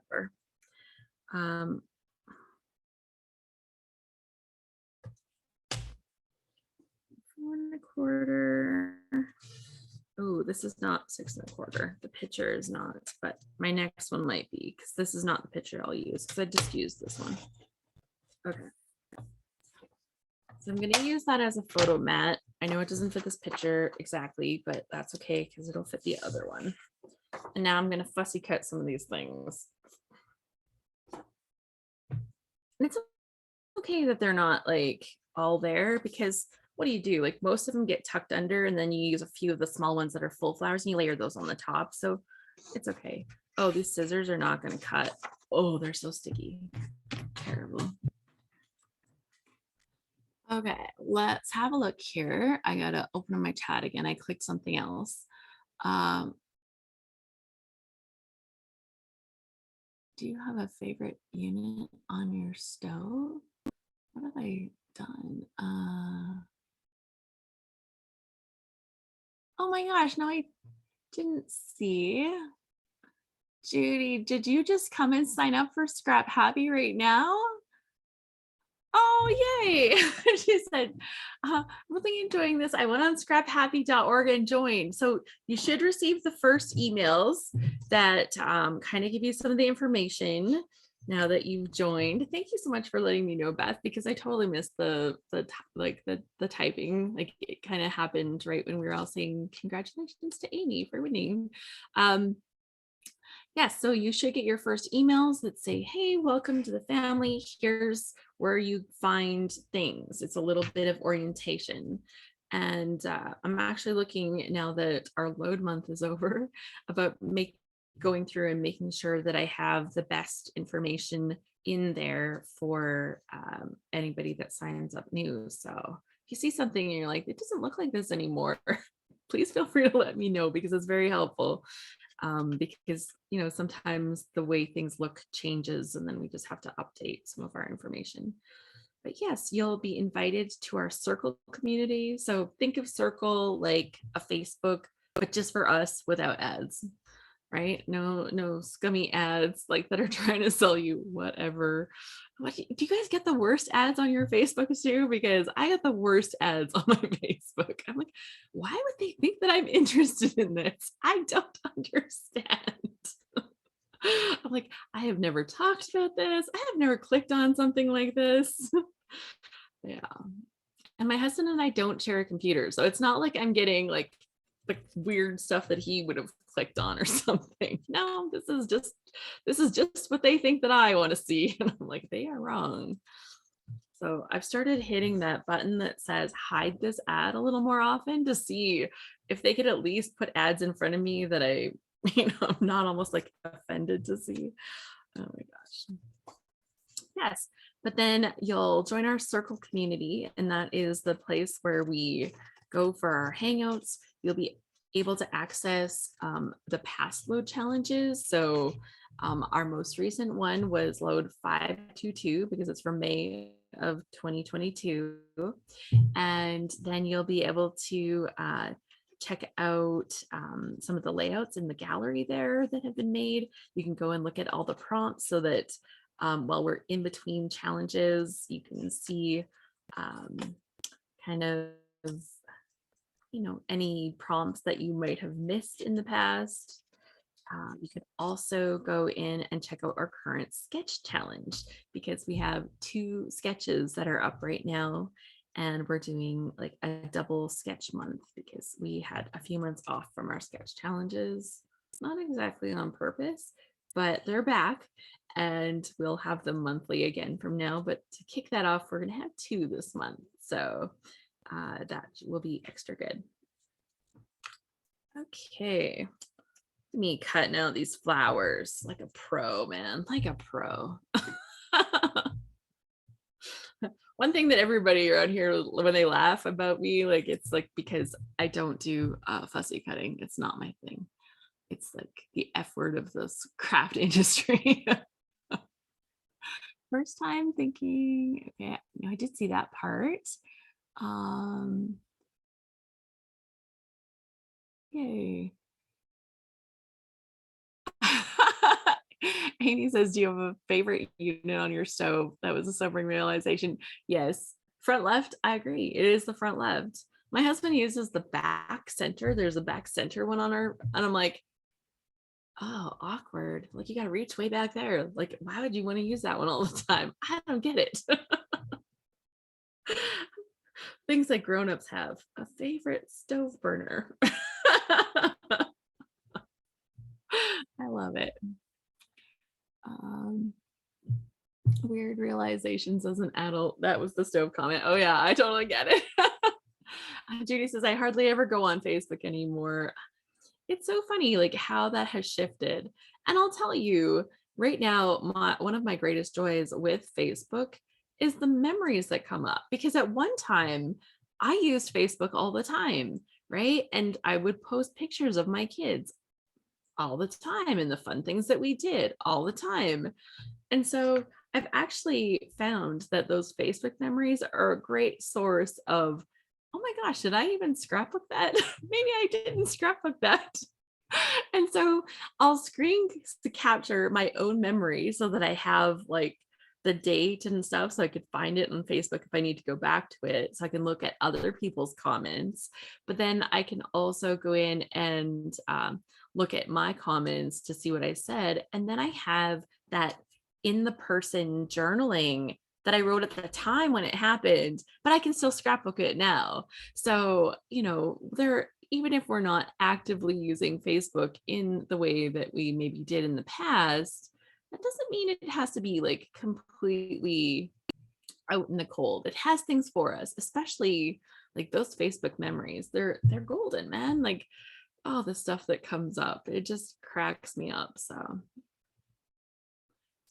whatever. 4 1/4. Oh, this is not 6 1/4. The picture is not, but my next one might be because this is not the picture I'll use because I just used this one. Okay. So I'm going to use that as a photo mat. I know it doesn't fit this picture exactly, but that's okay because it'll fit the other one. And now I'm going to fussy cut some of these things. And it's okay that they're not like all there because what do? Like most of them get tucked under and then you use a few of the small ones that are full flowers and you layer those on the top. So it's okay. Oh, these scissors are not going to cut. Oh, they're so sticky. Terrible. Okay, let's have a look here. I got to open my chat again. I clicked something else. Do you have a favorite unit on your stove? What have I done? Oh my gosh, no, I didn't see. Judy, did you just come and sign up for Scrap Happy right now? Oh, yay. She said, I'm really enjoying this. I went on scraphappy.org and joined. So you should receive the first emails that kind of give you some of the information now that you've joined. Thank you so much for letting me know, Beth, because I totally missed the typing. Like it kind of happened right when we were all saying congratulations to Amy for winning. Yeah, so you should get your first emails that say, hey, welcome to the family. Here's where you find things. It's a little bit of orientation. And I'm actually looking, now that our load month is over, about going through and making sure that I have the best information in there for anybody that signs up new. So if you see something and you're like, it doesn't look like this anymore, please feel free to let me know, because it's very helpful. Because, you know, sometimes the way things look changes, and then we just have to update some of our information. But yes, you'll be invited to our Circle community. So think of Circle like a Facebook, but just for us, without ads, right? No scummy ads like that are trying to sell you whatever. Do you guys get the worst ads on your Facebook too? Because I get the worst ads on my Facebook. I'm like, why would they think that I'm interested in this? I don't understand. I'm like, I have never talked about this. I have never clicked on something like this. Yeah. And my husband and I don't share a computer. So it's not like I'm getting like the weird stuff that he would have clicked on or something. No, this is just what they think that I want to see. And I'm like, they are wrong. So I've started hitting that button that says hide this ad a little more often, to see if they could at least put ads in front of me that I'm not almost like offended to see. Oh my gosh. Yes. But then you'll join our Circle community, and that is the place where we go for our hangouts. You'll be able to access the past load challenges. So our most recent one was load 522, because it's from May of 2022. And then you'll be able to check out some of the layouts in the gallery there that have been made. You can go and look at all the prompts, so that while we're in between challenges, you can see kind of, you know, any prompts that you might have missed in the past. You could also go in and check out our current sketch challenge, because we have 2 sketches that are up right now, and we're doing like a double sketch month, because we had a few months off from our sketch challenges. It's not exactly on purpose, but they're back, and we'll have them monthly again from now. But to kick that off, we're going to have 2 this month. So that will be extra good. Okay. Me cutting out these flowers like a pro, man, like a pro. One thing that everybody around here, when they laugh about me, like, it's like because I don't do fussy cutting. It's not my thing. It's like the F word of this craft industry. First time thinking, okay, no, I did see that part. Yay. Amy says, do you have a favorite unit on your stove? That was a sobering realization. Yes. Front left, I agree. It is the front left. My husband uses the back center. There's a back center one on our, and I'm like, oh, awkward. Like, you got to reach way back there. Like, why would you want to use that one all the time? I don't get it. Things that grown-ups have. A favorite stove burner. I love it. Weird realizations as an adult. That was the stove comment. Oh yeah, I totally get it. Judy says, I hardly ever go on Facebook anymore. It's so funny, like, how that has shifted. And I'll tell you right now, one of my greatest joys with Facebook is the memories that come up, because at one time I used Facebook all the time, right? And I would post pictures of my kids all the time and the fun things that we did all the time. And so I've actually found that those Facebook memories are a great source of, oh my gosh, did I even scrapbook that? Maybe I didn't scrapbook that. And so I'll screen to capture my own memory, so that I have like the date and stuff, so I could find it on Facebook if I need to go back to it, so I can look at other people's comments. But then I can also go in and look at my comments to see what I said. And then I have that in the person journaling that I wrote at the time when it happened, but I can still scrapbook it now. So, you know, even if we're not actively using Facebook in the way that we maybe did in the past, that doesn't mean it has to be like completely out in the cold. It has things for us, especially like those Facebook memories. They're golden, man. Like all the stuff that comes up, it just cracks me up. So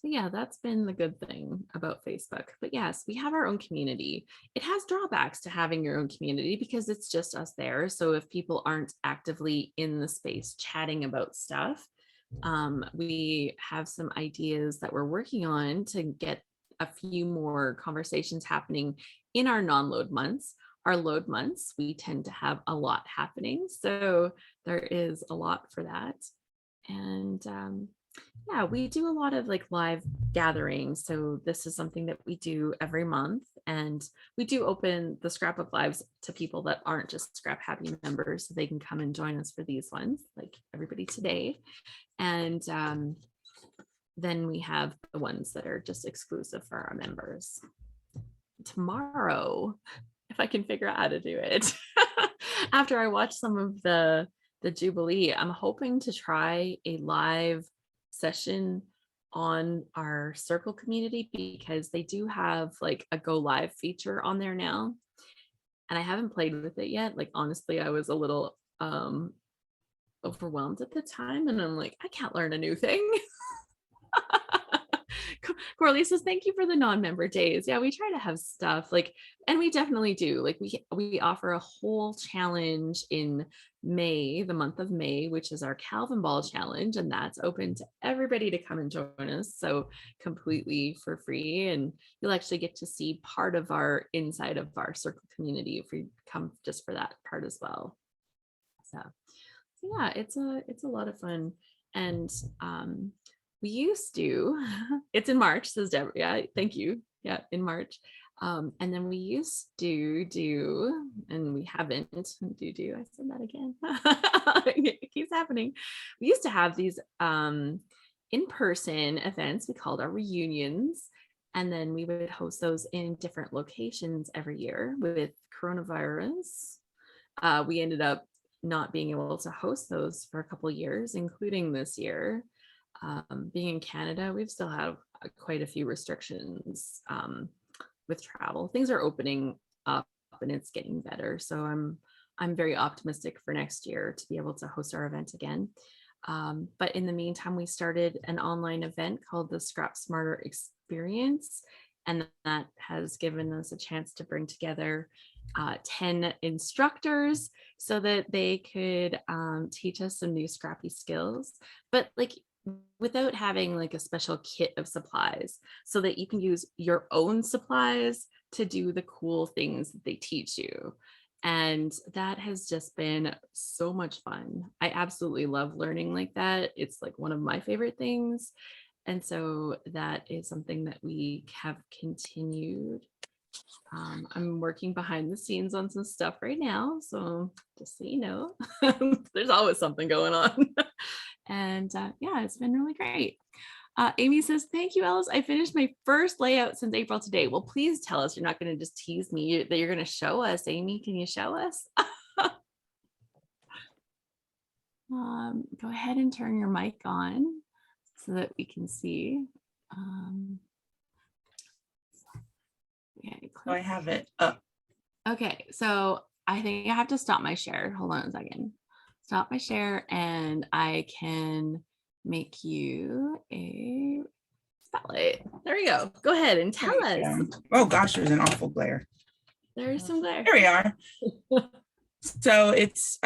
yeah, that's been the good thing about Facebook. But yes, we have our own community. It has drawbacks to having your own community because it's just us there. So if people aren't actively in the space chatting about stuff, we have some ideas that we're working on to get a few more conversations happening in our non-load months. Our load months, we tend to have a lot happening. So there is a lot for that. And yeah, we do a lot of like live gatherings. So this is something that we do every month. And we do open the Scrapbook Lives to people that aren't just Scrap Happy members, so they can come and join us for these ones, like everybody today. And then we have the ones that are just exclusive for our members. Tomorrow, if I can figure out how to do it, after I watch some of the Jubilee, I'm hoping to try a live session on our Circle community because they do have like a go live feature on there now. And I haven't played with it yet. Like, honestly, I was a little overwhelmed at the time. And I'm like, I can't learn a new thing. Corley says, thank you for the non-member days. Yeah, we try to have stuff like, and we definitely do. Like we offer a whole challenge in May, the month of May, which is our Calvin Ball challenge. And that's open to everybody to come and join us. So completely for free. And you'll actually get to see part of our inside of our Circle community if you come just for that part as well. So yeah, it's a lot of fun. And we used to, it's in March, says Deborah. Yeah, thank you. Yeah, in March. And then we used to do, and we haven't, I said that again. It keeps happening. We used to have these in-person events we called our reunions. And then we would host those in different locations every year. With coronavirus, we ended up not being able to host those for a couple of years, including this year. Being in Canada, we've still have quite a few restrictions with travel. Things are opening up and it's getting better. So I'm very optimistic for next year to be able to host our event again. But in the meantime, we started an online event called the Scrap Smarter Experience. And that has given us a chance to bring together 10 instructors so that they could teach us some new scrappy skills, but like without having like a special kit of supplies, so that you can use your own supplies to do the cool things that they teach you. And that has just been so much fun. I absolutely love learning like that. It's like one of my favorite things. And so that is something that we have continued. I'm working behind the scenes on some stuff right now. So just so you know, there's always something going on. And yeah, it's been really great. Amy says, thank you, Alice. I finished my first layout since April today. Well, please tell us you're not going to just tease me, that you're going to show us. Amy, can you show us? Go ahead and turn your mic on so that we can see. Okay, I have it up. Okay, so I think I have to stop my share. Hold on a second. Stop my share and I can make you a spotlight. There we go. Go ahead and tell us. Yeah. Oh gosh, there's an awful glare. There's some glare. Here we are. So it's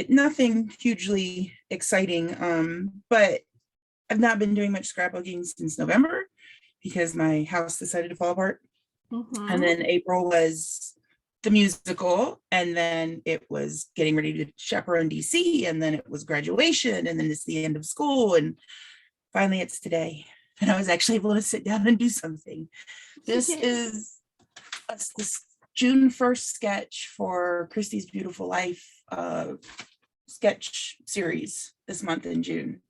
nothing hugely exciting, but I've not been doing much scrapbooking since November because my house decided to fall apart. Mhm. And then April was the musical, and then it was getting ready to chaperone DC, and then it was graduation, and then it's the end of school, and finally it's today. And I was actually able to sit down and do something. This is this June 1st sketch for Christy's Beautiful Life sketch series this month in June.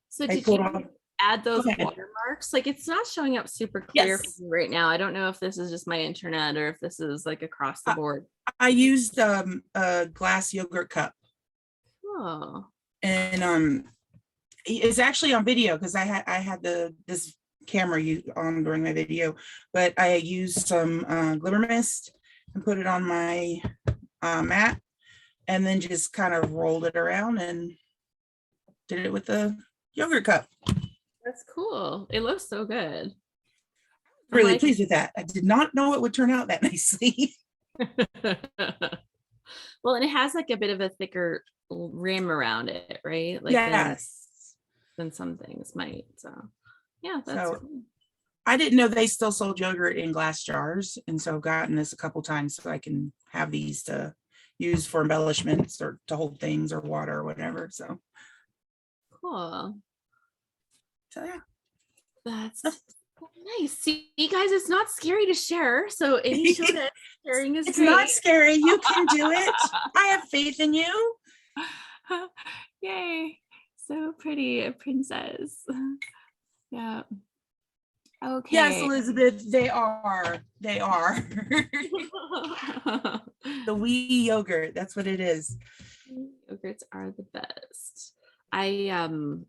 So did you add those watermarks? Like, it's not showing up super clear for me right now. I don't know if this is just my internet or if this is like across the board. I used a glass yogurt cup. Oh. And it's actually on video because I had this camera on during my video, but I used some glimmer mist and put it on my mat, and then just kind of rolled it around and did it with the yogurt cup. That's cool. It looks so good. Really pleased with that. I did not know it would turn out that nicely. Well, and it has like a bit of a thicker rim around it, right? Like yes. than some things might. So yeah, that's So cool. I didn't know they still sold yogurt in glass jars, and so I've gotten this a couple times so I can have these to use for embellishments or to hold things or water or whatever. So Cool. So yeah. That's nice. See, guys, it's not scary to share. So Amy showed us sharing is It's great. not scary. You can do it. I have faith in you. Yay. So pretty, a princess. Yeah. Okay. Yes, Elizabeth, they are. They are. The wee yogurt. That's what it is. Yogurts are the best. I'm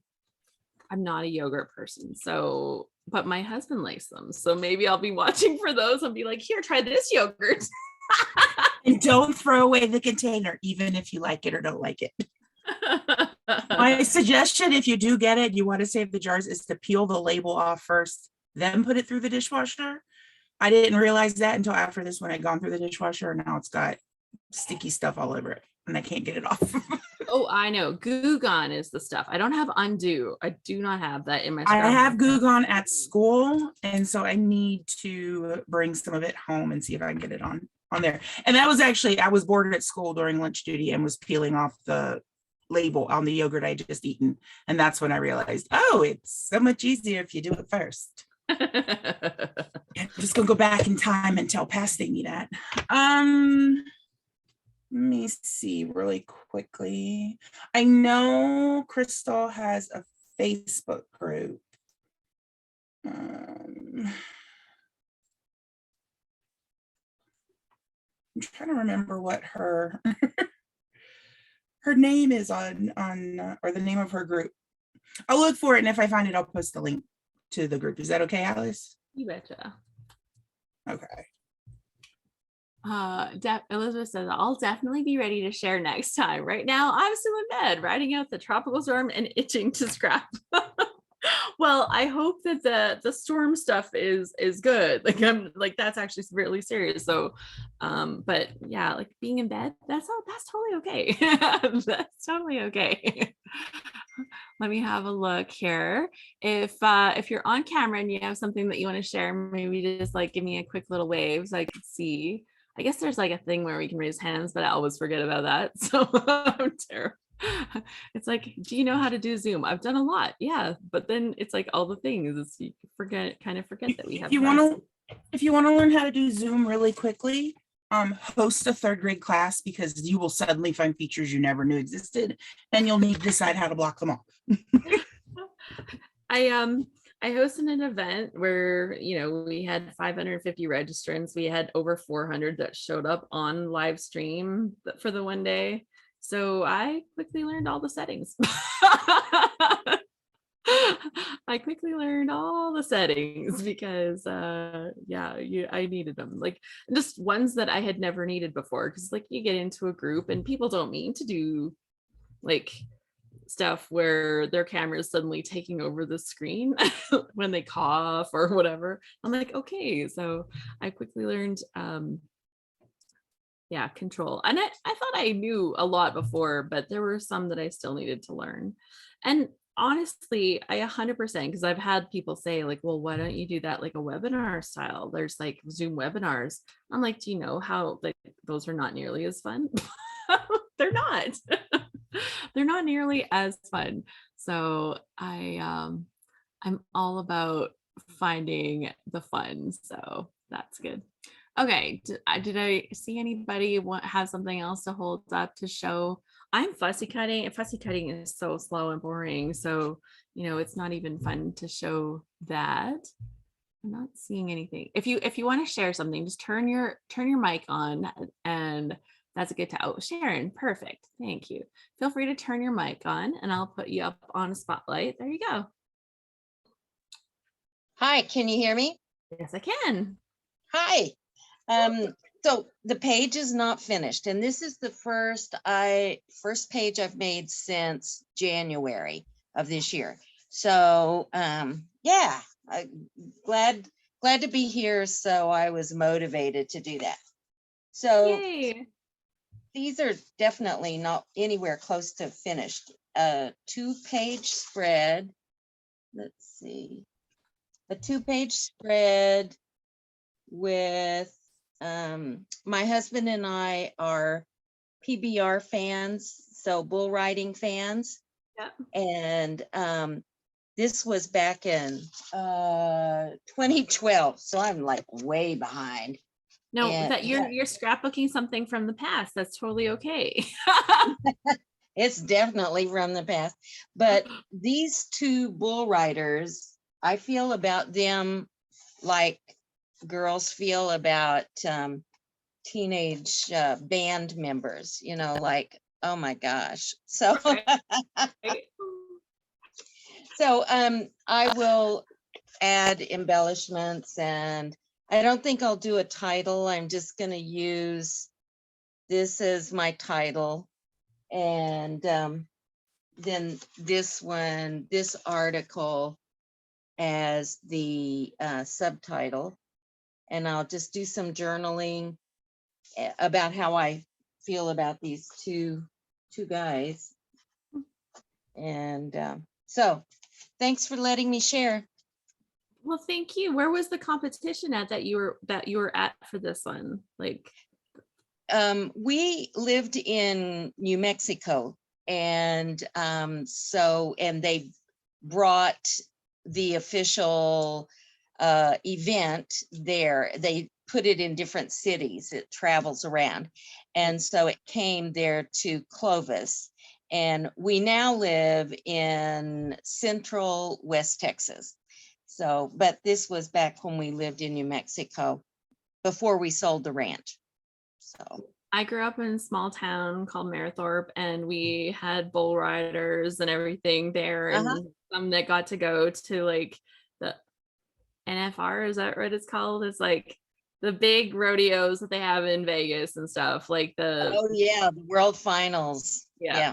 not a yogurt person, so but my husband likes them. So maybe I'll be watching for those and be like, here, try this yogurt. And don't throw away the container, even if you like it or don't like it. My suggestion, if you do get it, you want to save the jars, is to peel the label off first, then put it through the dishwasher. I didn't realize that until after this when I'd gone through the dishwasher, and now it's got sticky stuff all over it and I can't get it off. Oh, I know. Goo Gone is the stuff. I don't have Undo. I do not have that in my I have scrapbook. Goo Gone at school, and so I need to bring some of it home and see if I can get it on there. And that was actually, I was bored at school during lunch duty and was peeling off the label on the yogurt I just eaten. And that's when I realized, oh, it's so much easier if you do it first. I'm just gonna go back in time and tell past Amy that. Let me see really quickly. I know Crystal has a Facebook group. I'm trying to remember what her her name is on or the name of her group. I'll look for it, and if I find it, I'll post the link to the group. Is that okay, Alice? You betcha. Okay. Elizabeth says, I'll definitely be ready to share next time. Right now, I'm still in bed, riding out the tropical storm and itching to scrap. Well, I hope that the storm stuff is good. Like I'm like, that's actually really serious. So, but yeah, like being in bed, that's totally okay. That's totally okay. Let me have a look here. If you're on camera and you have something that you want to share, maybe just like give me a quick little wave so I can see. I guess there's like a thing where we can raise hands, but I always forget about that. So I'm terrible. It's like, do you know how to do Zoom? I've done a lot, yeah, but then it's like all the things. It's, you kind of forget that we have. If you want to learn how to do Zoom really quickly, host a third grade class, because you will suddenly find features you never knew existed, and you'll need to decide how to block them off. I hosted an event where, we had 550 registrants. We had over 400 that showed up on live stream for the one day. So I quickly learned all the settings. I quickly learned all the settings because I needed them, like just ones that I had never needed before. Because like you get into a group and people don't mean to do like stuff where their camera is suddenly taking over the screen when they cough or whatever. I'm like, okay, so I quickly learned control. And I thought I knew a lot before, but there were some that I still needed to learn. And honestly, I 100%, because I've had people say like, well, why don't you do that like a webinar style? There's like Zoom webinars. I'm like, do you know how like those are not nearly as fun? They're not. They're not nearly as fun. So I'm all about finding the fun. So that's good. Okay, did I see anybody have something else to hold up to show? I'm fussy cutting, and fussy cutting is so slow and boring. So, it's not even fun to show that. I'm not seeing anything. If you want to share something, just turn your mic on, and that's a good time. Oh, Sharon, perfect. Thank you. Feel free to turn your mic on and I'll put you up on a spotlight. There you go. Hi, can you hear me? Yes, I can. Hi. So the page is not finished, and this is the first page I've made since January of this year. So yeah, glad to be here. So I was motivated to do that. So Yay. these are definitely not anywhere close to finished. A 2-page spread. Let's see. A 2-page spread with my husband and I are PBR fans, so bull riding fans. Yep. And this was back in 2012, so I'm like way behind. No, And that you're scrapbooking something from the past. That's totally okay. it's definitely from the past. But these two bull riders, I feel about them like girls feel about teenage band members, you know, like, oh my gosh. So so I will add embellishments, and I don't think I'll do a title. I'm just going to use this as my title, and then this article as the subtitle. And I'll just do some journaling about how I feel about these two guys. And so thanks for letting me share. Well, thank you. Where was the competition at that you were at for this one? Like, we lived in New Mexico, and and they brought the official event there. They put it in different cities. It travels around, and so it came there to Clovis. And we now live in central West Texas. So, but this was back when we lived in New Mexico before we sold the ranch. So I grew up in a small town called Mayerthorpe, and we had bull riders and everything there, and some that got to go to like the NFR, is that what it's called? It's like the big rodeos that they have in Vegas and stuff, like the the world finals. Yeah.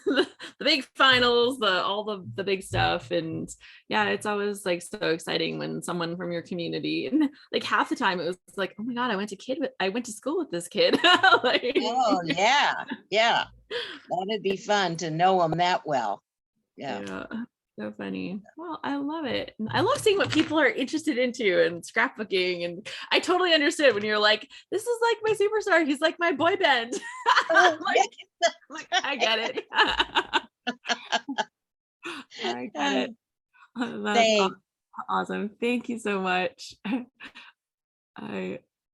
the big finals, all the big stuff. And yeah, it's always like so exciting when someone from your community, and like half the time it was like, oh my God, I went to school with this kid. Like, Oh yeah, that'd be fun to know them that well. Yeah. So funny. Well, I love it. I love seeing what people are interested into and scrapbooking. And I totally understood when you're like, this is like my superstar. He's like my boy band. like, I get it. I get it. That's awesome. Thank you so much.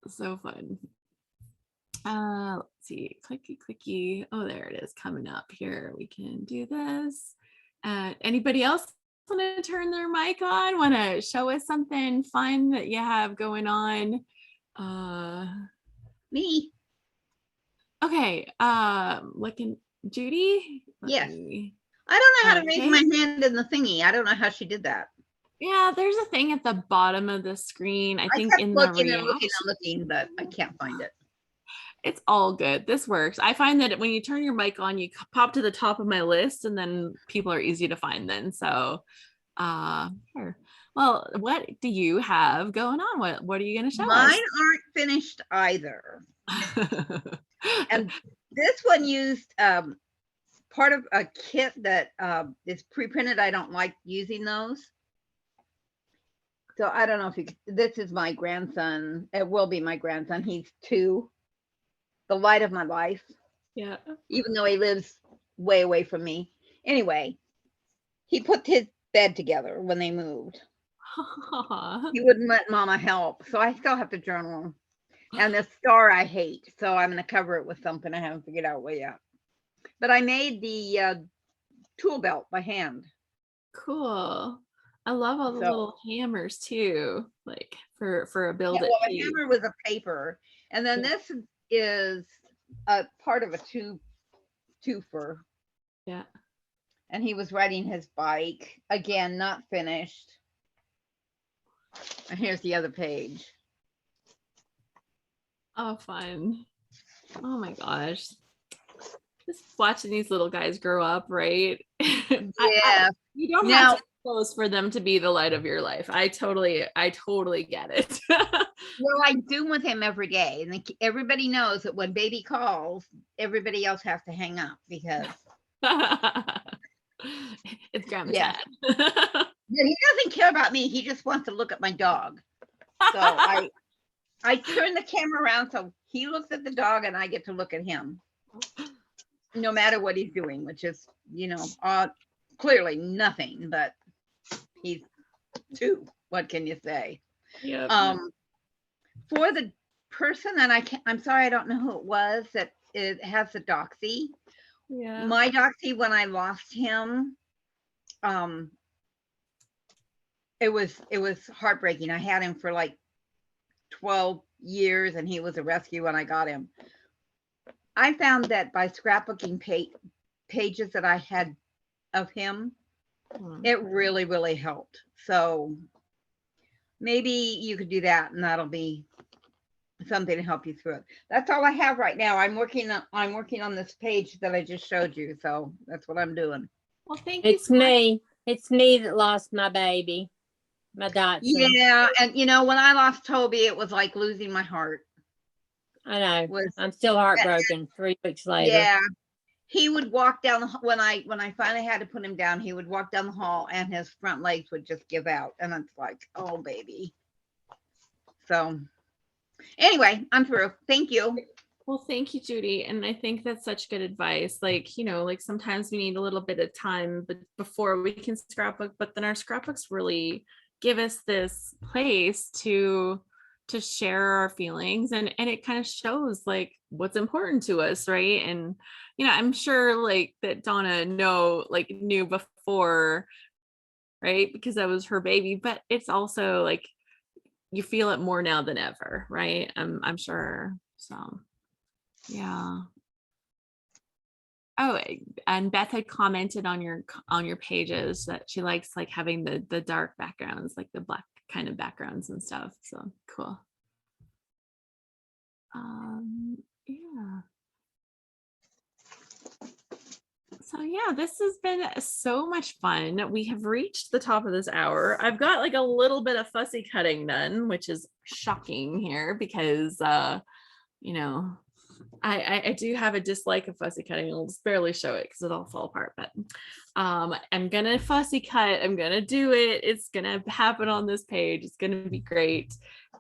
So fun. Let's see. Clicky. Oh, there it is coming up here. We can do this. Anybody else want to turn their mic on? Want to show us something fun that you have going on? Me. Okay. Looking, Judy. Yes. I don't know how to raise my hand in the thingy. I don't know how she did that. Yeah, there's a thing at the bottom of the screen. I think in the looking, but I can't find it. It's all good. This works. I find that when you turn your mic on, you pop to the top of my list, and then people are easy to find then. So sure. Well, what do you have going on? What are you going to show us? Mine aren't finished either. And this one used part of a kit that is pre-printed. I don't like using those. So I don't know if this is my grandson. It will be my grandson. He's 2. The light of my life. Yeah. Even though he lives way away from me. Anyway, he put his bed together when they moved. He wouldn't let Mama help. So I still have to journal. And the star I hate. So I'm going to cover it with something I haven't figured out what yet. But I made the tool belt by hand. Cool. I love all the little hammers too, like for a build it. Well, a hammer was a paper. And then this is a part of a twofer. Yeah. And he was riding his bike. Again, not finished. And here's the other page. Oh, fun. Oh my gosh. Just watching these little guys grow up, right? Yeah. You don't Now- have to be close for them to be the light of your life. I totally get it. Well, I Zoom with him every day, and everybody knows that when baby calls, everybody else has to hang up because It's grandma Yeah. time. he doesn't care about me. He just wants to look at my dog. So I turn the camera around so he looks at the dog and I get to look at him, no matter what he's doing, which is, clearly nothing, but he's 2. What can you say? Yeah. For the person that I'm sorry, I don't know who it was that it has the doxy. Yeah. My doxy, when I lost him, it was heartbreaking. I had him for like 12 years and he was a rescue when I got him. I found that by scrapbooking pages that I had of him, it really, really helped. So maybe you could do that and that'll be something to help you through it. That's all I have right now. I'm working on this page that I just showed you. So that's what I'm doing. Well, thank you. It's me. It's me that lost my baby, my Dachshund. Yeah, and when I lost Toby, it was like losing my heart. I know. Was I'm still heartbroken 3 weeks later. Yeah, he would walk down when I finally had to put him down. He would walk down the hall and his front legs would just give out, and it's like, oh baby. So anyway, I'm through. Thank you. Well, thank you, Judy. And I think that's such good advice. Like, like sometimes we need a little bit of time before we can scrapbook, but then our scrapbooks really give us this place to share our feelings, and it kind of shows like what's important to us, right? And I'm sure like that Donna knew before, right? Because that was her baby, but it's also like you feel it more now than ever, right? I'm sure. So yeah. Oh, and Beth had commented on your pages that she likes like having the dark backgrounds, like the black kind of backgrounds and stuff. So cool. Yeah. So yeah, this has been so much fun. We have reached the top of this hour. I've got like a little bit of fussy cutting done, which is shocking here because I do have a dislike of fussy cutting. I'll just barely show it because it'll fall apart, but I'm gonna fussy cut. I'm gonna do it. It's gonna happen on this page. It's gonna be great.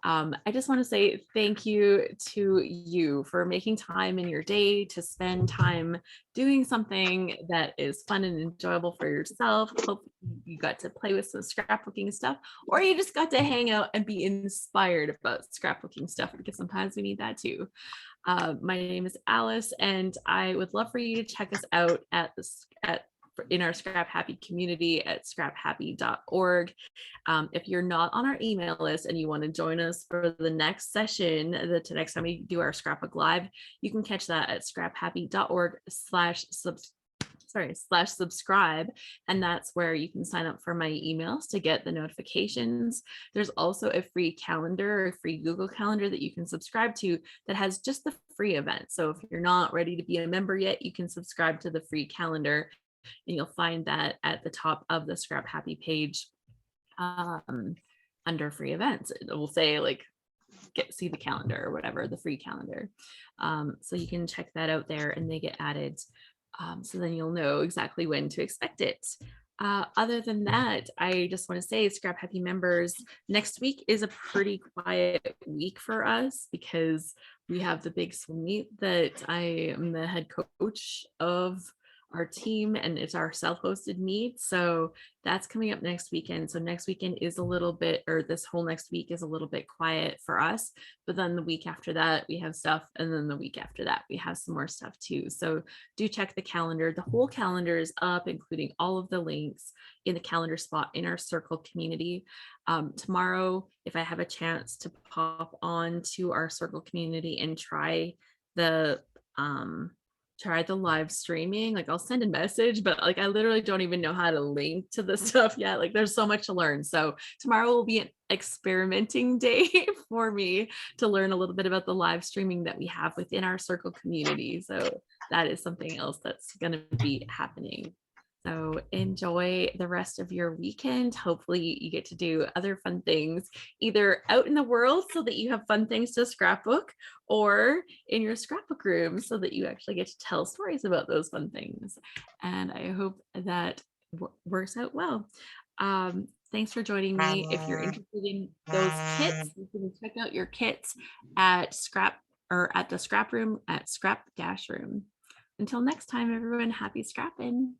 I just want to say thank you to you for making time in your day to spend time doing something that is fun and enjoyable for yourself. Hope you got to play with some scrapbooking stuff, or you just got to hang out and be inspired about scrapbooking stuff, because sometimes we need that too. My name is Alice, and I would love for you to check us out in our Scrap Happy community at scraphappy.org. If you're not on our email list and you want to join us for the next session, the next time we do our Scrapbook Live, you can catch that at scraphappy.org/subscribe, and that's where you can sign up for my emails to get the notifications. There's also a free calendar, a free Google Calendar that you can subscribe to that has just the free event. So if you're not ready to be a member yet, you can subscribe to the free calendar, and you'll find that at the top of the Scrap Happy page under free events. It will say like see the calendar or whatever, the free calendar. So you can check that out there and they get added. So then you'll know exactly when to expect it. Other than that, I just want to say, Scrap Happy members, next week is a pretty quiet week for us because we have the big swim meet that I am the head coach of our team, and it's our self-hosted meet. So that's coming up next weekend. So next weekend is a little bit, or this whole next week is a little bit quiet for us, but then the week after that we have stuff, and then the week after that we have some more stuff too. So do check the calendar. The whole calendar is up, including all of the links in the calendar spot in our circle community. Tomorrow, if I have a chance to pop on to our circle community and try the try the live streaming. Like I'll send a message, but like I literally don't even know how to link to the stuff yet. Like there's so much to learn. So tomorrow will be an experimenting day for me to learn a little bit about the live streaming that we have within our circle community. So that is something else that's going to be happening. So enjoy the rest of your weekend. Hopefully you get to do other fun things either out in the world so that you have fun things to scrapbook, or in your scrapbook room so that you actually get to tell stories about those fun things. And I hope that works out well. Thanks for joining me. If you're interested in those kits, you can check out your kits at the scrap room at scrap-room. Until next time, everyone, happy scrapping.